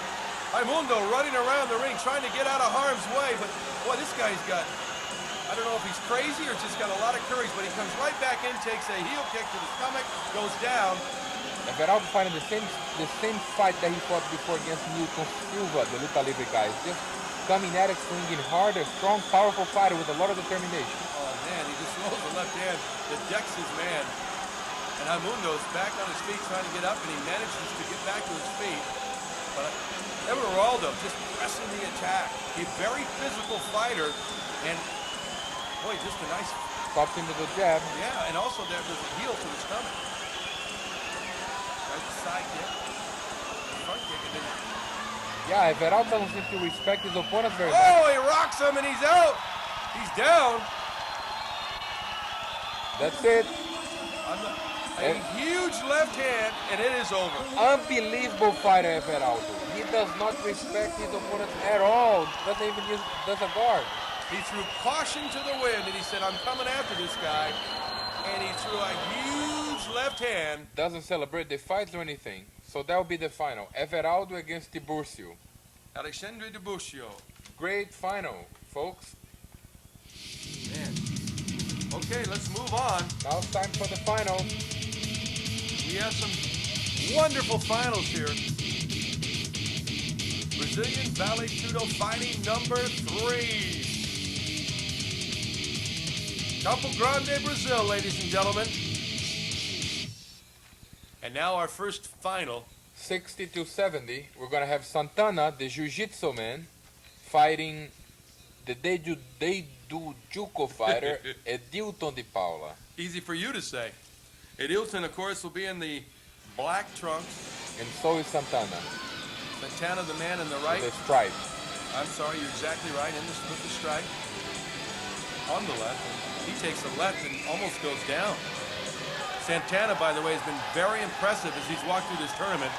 Raimundo running around the ring trying to get out of harm's way, but boy, this guy's got, I don't know if he's crazy or just got a lot of courage, but he comes right back in, takes a heel kick to the stomach, goes down. Everaldo fighting the same fight that he fought before against Newton Silva, the Luta Libre guy. Just coming at it, swinging hard, a strong, powerful fighter with a lot of determination. Oh man, he just throws the left hand that decks his man. And Raimundo's back on his feet trying to get up, and he manages to get back to his feet. But Everaldo just pressing the attack. He's a very physical fighter, and boy, just a nice... Stops him with a jab. Yeah, and also there's a heel to the stomach. Right side kick, front kick, and then... Yeah, Everaldo doesn't seem to respect his opponents very much. Oh, he rocks him, and he's out. He's down. That's it. A huge left hand, and it is over. Unbelievable fighter, Everaldo. He does not respect his opponents at all. Doesn't even does a guard. He threw caution to the wind, and he said, I'm coming after this guy. And he threw a huge left hand. Doesn't celebrate the fights or anything. So that will be the final. Everaldo against Tiburcio. Alexandre Tiburcio. Great final, folks. Man. Okay, let's move on. Now it's time for the final. We have some wonderful finals here. Brazilian Vale Tudo fighting number 3. Campo Grande, Brazil, ladies and gentlemen. And now our first final. 60 to 70. We're going to have Santana, the jiu-jitsu man, fighting the Deidu Juco fighter, Adilton de Paula. Easy for you to say. Adilton, of course, will be in the black trunks. And so is Santana. Santana, the man in the right. With the stripe. I'm sorry, you're exactly right. With the stripe. On the left. He takes the left and almost goes down. Santana, by the way, has been very impressive as he's walked through this tournament.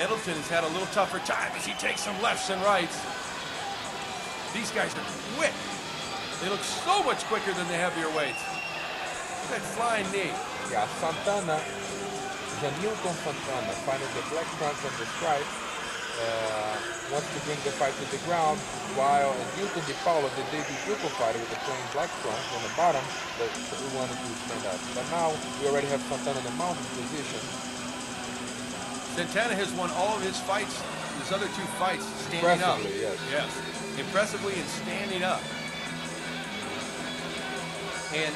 Adilton has had a little tougher time as he takes some lefts and rights. These guys are quick. They look so much quicker than the heavier weights. Look at that flying knee. Yeah, Santana, Janilton Santana, fighting the black trunks and the stripe, wants to bring the fight to the ground, while Adilton de Paula, the Deidu Juco fighter with the plain black trunks on the bottom, that we wanted to stand up. But now we already have Santana in the mountain position. Santana has won all of his fights, his other 2 fights, standing up. Yes. Yes. Impressively and standing up. And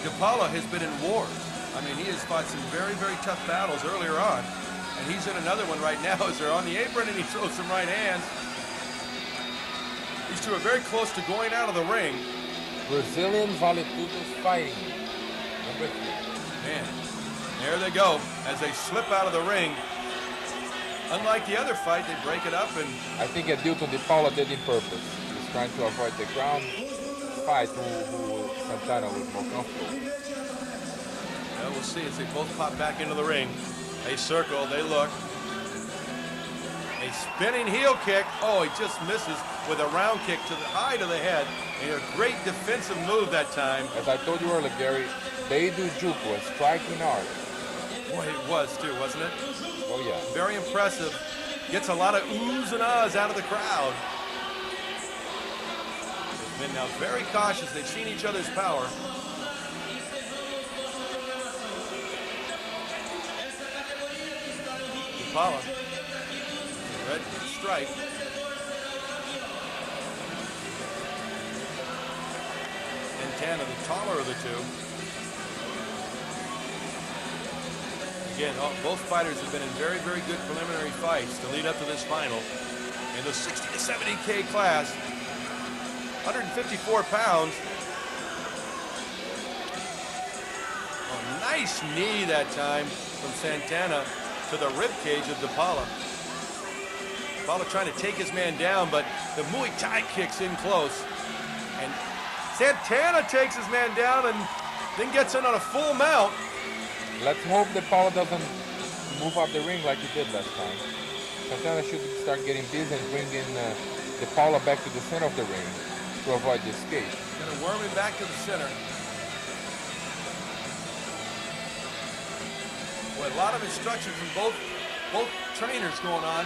de Paula has been in wars. I mean, he has fought some very, very tough battles earlier on. And he's in another one right now as they're on the apron and he throws some right hands. These two are very close to going out of the ring. Brazilian Vale Tudo fighting. Number 3. Man, there they go as they slip out of the ring. Unlike the other fight, they break it up and... I think Adilton de Paula did in purpose. He's trying to avoid the ground fight who Santana was more comfortable. Well, we'll see as they both pop back into the ring. They circle, they look. A spinning heel kick. Oh, he just misses with a round kick to the high to the head. And a great defensive move that time. As I told you earlier, Gary, Deidu Juco, a striking art. Boy, it was too, wasn't it? Oh, yeah. Very impressive. Gets a lot of oohs and ahs out of the crowd. They've been now very cautious. They've seen each other's power. Paula, red stripe. Santana, the taller of the two. Again, both fighters have been in very, very good preliminary fights to lead up to this final. In the 60 to 70K class, 154 pounds. Oh, nice knee that time from Santana to the rib cage of DePaula. DePaula trying to take his man down, but the Muay Thai kicks in close. And Santana takes his man down and then gets in on a full mount. Let's hope DePaula doesn't move up the ring like he did last time. Santana should start getting busy and bring in DePaula back to the center of the ring to avoid the escape. Gonna worm him back to the center. Boy, a lot of instruction from both trainers going on.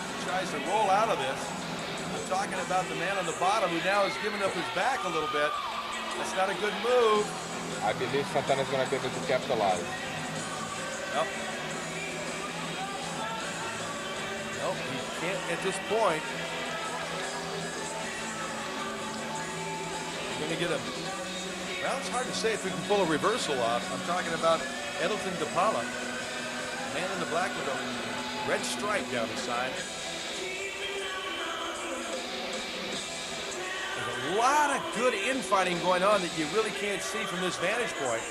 He tries to roll out of this. I'm talking about the man on the bottom who now has given up his back a little bit. That's not a good move. I believe Santana is going to be able to capitalize. Nope. Nope, he can't at this point. He's going to get a... Well, it's hard to say if we can pull a reversal off. I'm talking about Edelton DePaula. Man in the black with a red stripe down the side. There's a lot of good infighting going on that you really can't see from this vantage point.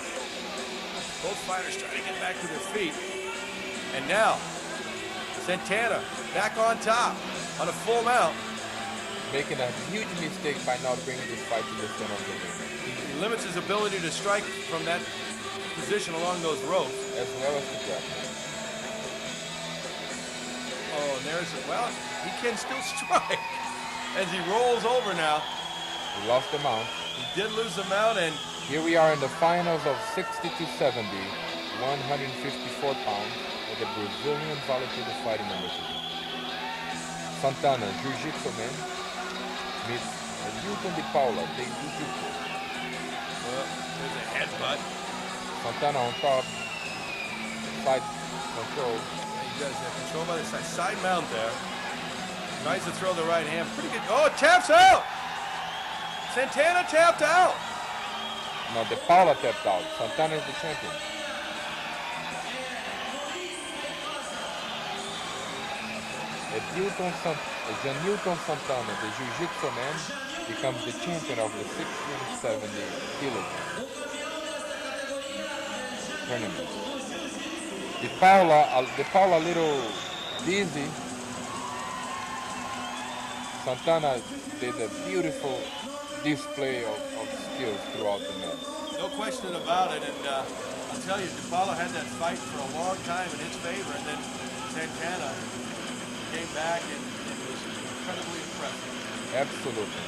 Both fighters trying to get back to their feet. And now, Santana back on top on a full mount. Making a huge mistake by not bringing this fight to the center of the ring. He limits his ability to strike from that position along those ropes. As well as the grab. Oh, and there's a, well, he can still strike as he rolls over now. He lost the mount. He did lose the mount, and Here we are in the finals of 60 to 70, 154 pounds at the Brazilian Vale Tudo fighting number 2. Santana, Jiu-Jitsu man, meets Hugo DePaula, they Jiu-Jitsu. there's a headbutt. Santana on top, side control. He does that control by the side. Side mount there. Tries to throw the right hand. Pretty good. Oh, taps out! Santana tapped out! Now DePaula tapped out. Santana is the champion. Janilton Santana, the Jiu-Jitsu man, becomes the champion of the 670 kilogram tournament. DePaula a little dizzy. Santana did a beautiful display of skills throughout the match. No question about it, and I'll tell you, DePaula had that fight for a long time in his favor, and then Santana came back and was incredibly impressive. Absolutely.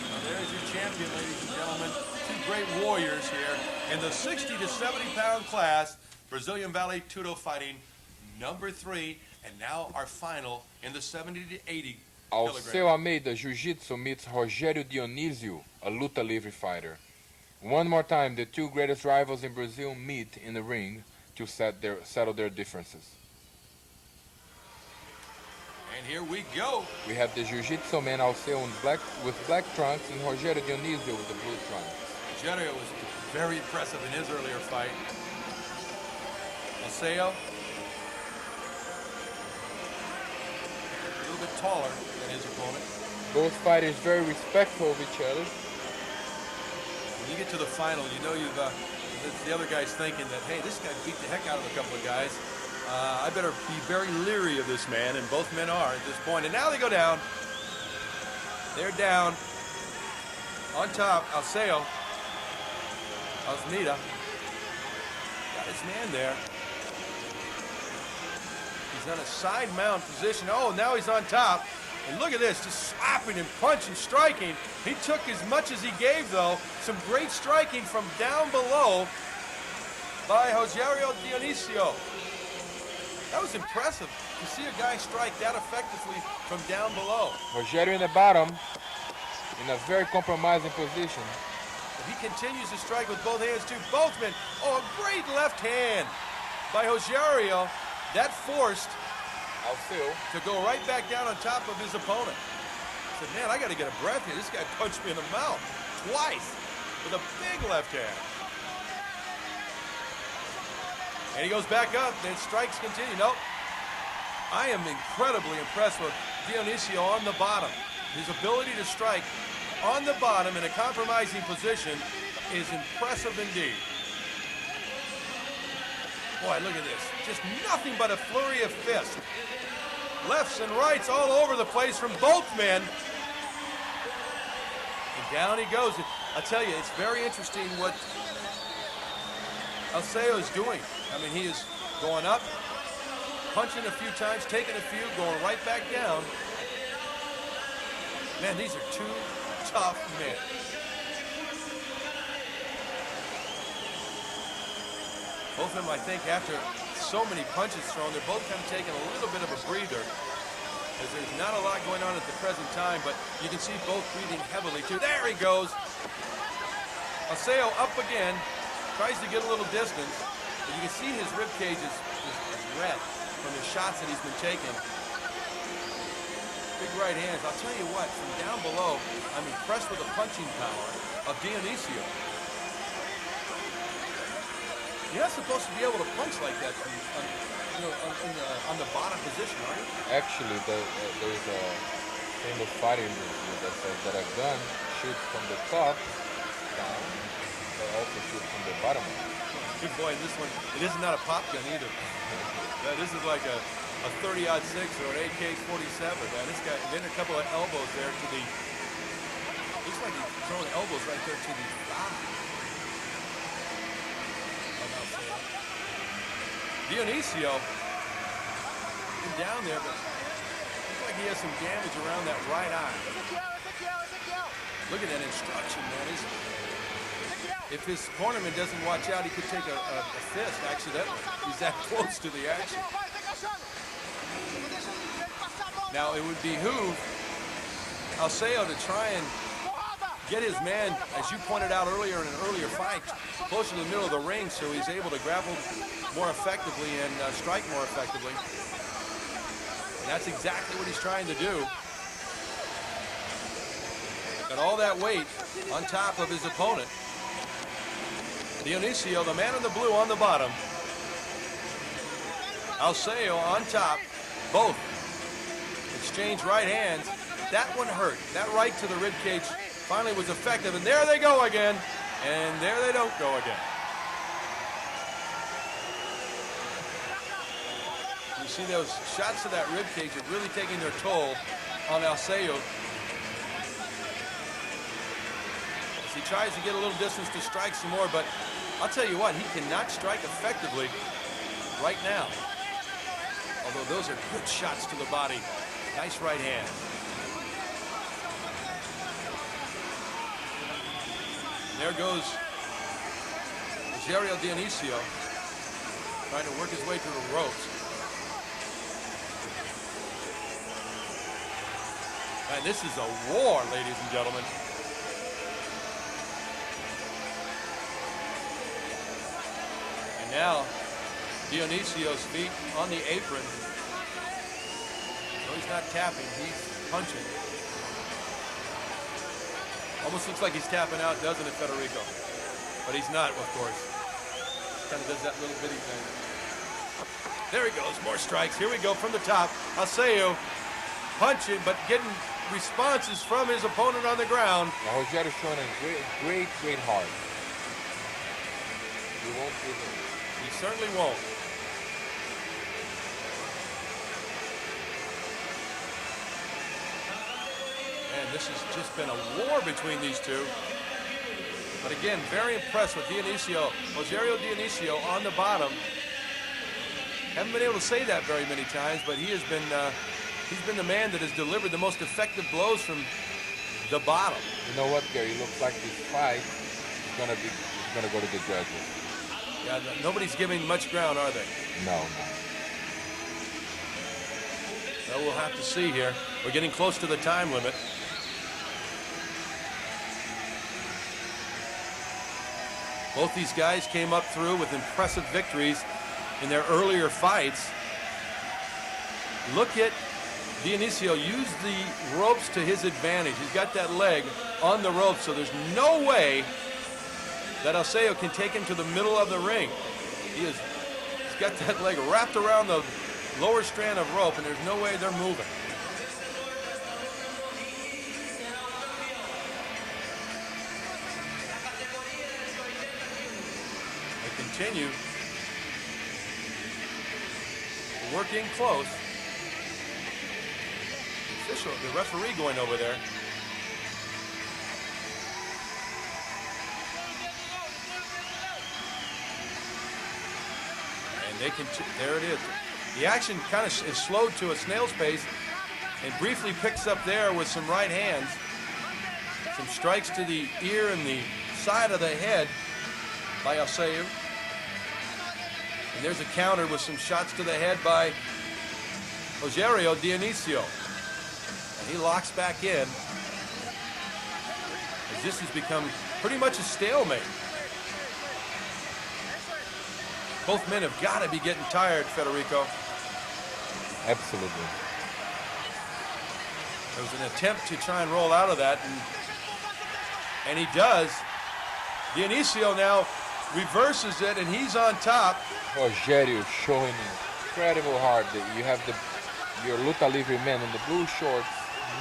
Now there's your champion, ladies and gentlemen. Two great warriors here in the 60 to 70 pound class. Brazilian Vale Tudo fighting number 3, and now our final in the 70 to 80 Alceu Almeida, Jiu-Jitsu meets Rogério Dionísio, a luta livre fighter. One more time, the two greatest rivals in Brazil meet in the ring to settle their differences. And here we go. We have the Jiu-Jitsu man Alceu with black trunks and Rogério Dionísio with the blue trunks. Rogério was very impressive in his earlier fight. Alceu, a little bit taller than his opponent. Both fighters very respectful of each other. When you get to the final, you know the other guy's thinking that, hey, this guy beat the heck out of a couple of guys. I better be very leery of this man, and both men are at this point. And now they go down. They're down. On top, Alceu. Almeida. Got his man there. He's on a side mount position. Oh, now he's on top. And look at this, just slapping and punching, striking. He took as much as he gave, though. Some great striking from down below by Rogério Dionísio. That was impressive to see a guy strike that effectively from down below. Rogério in the bottom, in a very compromising position. He continues to strike with both hands, too. Both men. Oh, a great left hand by Rogério. That forced Alceu to go right back down on top of his opponent. He said, man, I got to get a breath here. This guy punched me in the mouth twice with a big left hand. And he goes back up, then strikes continue. Nope. I am incredibly impressed with Dionísio on the bottom. His ability to strike on the bottom in a compromising position is impressive indeed. Boy, look at this. Just nothing but a flurry of fists. Lefts and rights all over the place from both men. And down he goes. I tell you, it's very interesting what Alceo is doing. I mean, he is going up, punching a few times, taking a few, going right back down. Man, these are two tough men. Both of them, I think, after so many punches thrown, they're both kind of taking a little bit of a breather, as there's not a lot going on at the present time, but you can see both breathing heavily, too. There he goes. Alceo up again, tries to get a little distance, but you can see his rib cage is red from the shots that he's been taking. Big right hands. I'll tell you what, from down below, I'm impressed with the punching power of Dionisio. You're not supposed to be able to punch like that from, on the bottom position, are you? Actually, there's a famous fighting movie that says that a gun shoots from the top down, but also shoots from the bottom up. Good boy, this one, it isn't not a pop gun either. This is like a 30-06 or an AK-47. Man, this guy, getting a couple of elbows there to the, looks like he's throwing elbows right there to the thigh. Dionisio been down there, but looks like he has some damage around that right eye. Look at that instruction, man. If his cornerman doesn't watch out, he could take a fist accidentally. He's that close to the action. Now, it would behoove Alceo to try and get his man, as you pointed out earlier in an earlier fight, closer to the middle of the ring so he's able to grapple more effectively and strike more effectively. And that's exactly what he's trying to do. Got all that weight on top of his opponent. Dionisio, the man in the blue, on the bottom. Alceo on top. Both exchange right hands. That one hurt. That right to the rib cage finally was effective, and there they go again, and there they don't go again. You see those shots to that rib cage are really taking their toll on Alceo. As he tries to get a little distance to strike some more, but I'll tell you what, he cannot strike effectively right now. Although those are good shots to the body. Nice right hand. There goes Rogerio Dionisio trying to work his way through the ropes. And this is a war, ladies and gentlemen. And now Dionisio's feet on the apron. No, he's not tapping, he's punching. Almost looks like he's tapping out, doesn't it, Federico? But he's not, of course. Kind of does that little bitty thing. There he goes, more strikes. Here we go from the top. Alceo punching, but getting responses from his opponent on the ground. Now, Rogerio's showing a great heart. He won't give in. He certainly won't. And this has just been a war between these two. But again, very impressed with Dionisio, Rogerio Dionisio on the bottom. Haven't been able to say that very many times, but he has been he's been the man that has delivered the most effective blows from the bottom. You know what, Gary? It looks like this fight is gonna go to the judges. Yeah, nobody's giving much ground, are they? No. Well, we'll have to see here. We're getting close to the time limit. Both these guys came up through with impressive victories in their earlier fights. Look at Dionisio use the ropes to his advantage. He's got that leg on the ropes, so there's no way that Alceo can take him to the middle of the ring. He's got that leg wrapped around the lower strand of rope, and there's no way they're moving. continue working close. The referee going over there. And they can, there it is. The action kind of is slowed to a snail's pace and briefly picks up there with some right hands. Some strikes to the ear and the side of the head by Alceu. And there's a counter with some shots to the head by Rogério Dionisio. And he locks back in. As this has become pretty much a stalemate. Both men have got to be getting tired, Federico. Absolutely. There was an attempt to try and roll out of that, and he does. Dionisio now reverses it, and he's on top. Rogério showing incredible heart. That you have your luta livre man in the blue shorts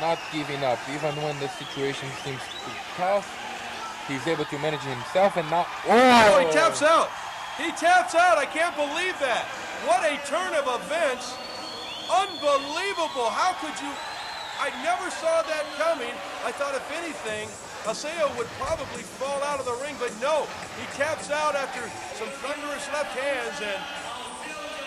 not giving up, even when the situation seems too tough. He's able to manage himself and now. Oh, he taps out. He taps out. I can't believe that. What a turn of events. Unbelievable. How could you? I never saw that coming. I thought, if anything, Alceu would probably fall out of the ring, but no. He taps out after some thunderous left hands, and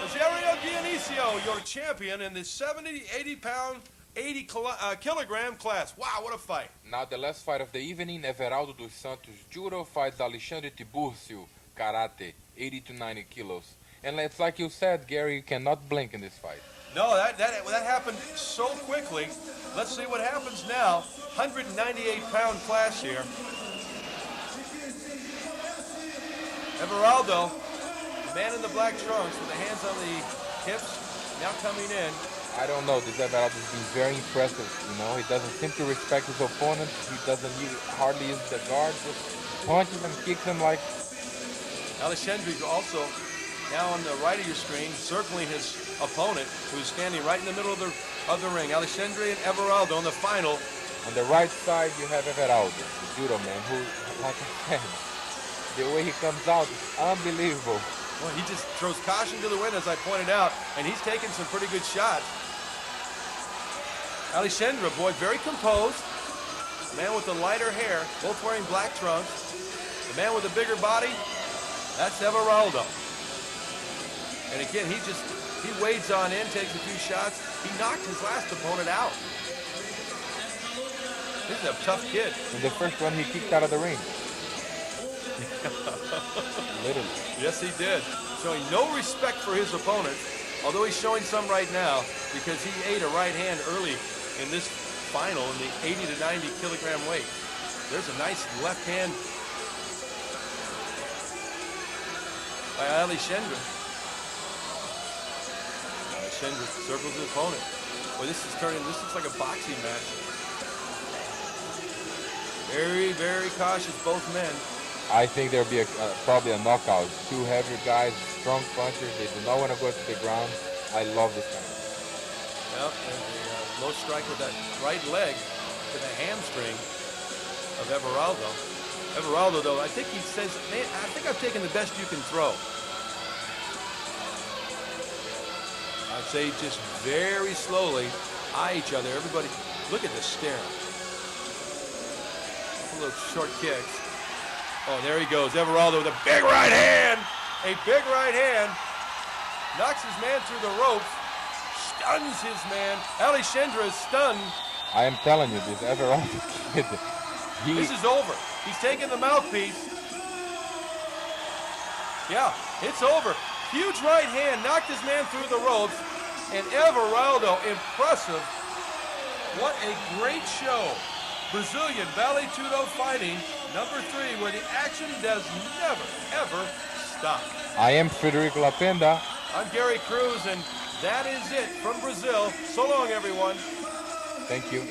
Rogério Dionisio, your champion in the 70, 80-pound, 80-kilogram class. Wow, what a fight. Now the last fight of the evening, Everaldo dos Santos judo fights Alexandre Tiburcio, karate, 80 to 90 kilos. And it's like you said, Gary, you cannot blink in this fight. No, that happened so quickly. Let's see what happens now. 198-pound class here. Everaldo, the man in the black trunks with the hands on the hips, now coming in. I don't know. This Everaldo has been very impressive. You know, he doesn't seem to respect his opponent. He doesn't hardly use the guard. Just punches and kicks him like. Alexandre also now on the right of your screen, circling his opponent, who's standing right in the middle of the ring. Alexandre and Everaldo in the final. On the right side, you have Everaldo, the judo man, who, like I said, the way he comes out is unbelievable. Well, he just throws caution to the wind, as I pointed out, and he's taking some pretty good shots. Alexandre, boy, very composed. The man with the lighter hair, both wearing black trunks. The man with the bigger body, that's Everaldo. And again, he wades on in, takes a few shots. He knocked his last opponent out. This is a tough kid. And the first one he kicked out of the ring. Literally. Yes, he did. Showing no respect for his opponent, although he's showing some right now because he ate a right hand early in this final in the 80 to 90 kilogram weight. There's a nice left hand by Alexandre. Alexandre circles his opponent. Boy, this looks like a boxing match. Very, very cautious, both men. I think there'll be probably a knockout. Two heavier guys, strong punchers. They do not want to go to the ground. I love this kind of thing. Yep, and a low strike with that right leg to the hamstring of Everaldo. Everaldo, though, I think he says, man, I think I've taken the best you can throw. I'd say just very slowly eye each other. Everybody, look at this stare. A little short kicks. Oh, there he goes. Everaldo with a big right hand. A big right hand. Knocks his man through the ropes. Stuns his man. Alexandre is stunned. I am telling you, this Everaldo kid. This is over. He's taking the mouthpiece. Yeah, it's over. Huge right hand. Knocked his man through the ropes. And Everaldo, impressive. What a great show. Brazilian Vale Tudo fighting, number 3, where the action does never, ever stop. I am Federico Lapenda. I'm Gary Cruz, and that is it from Brazil. So long, everyone. Thank you.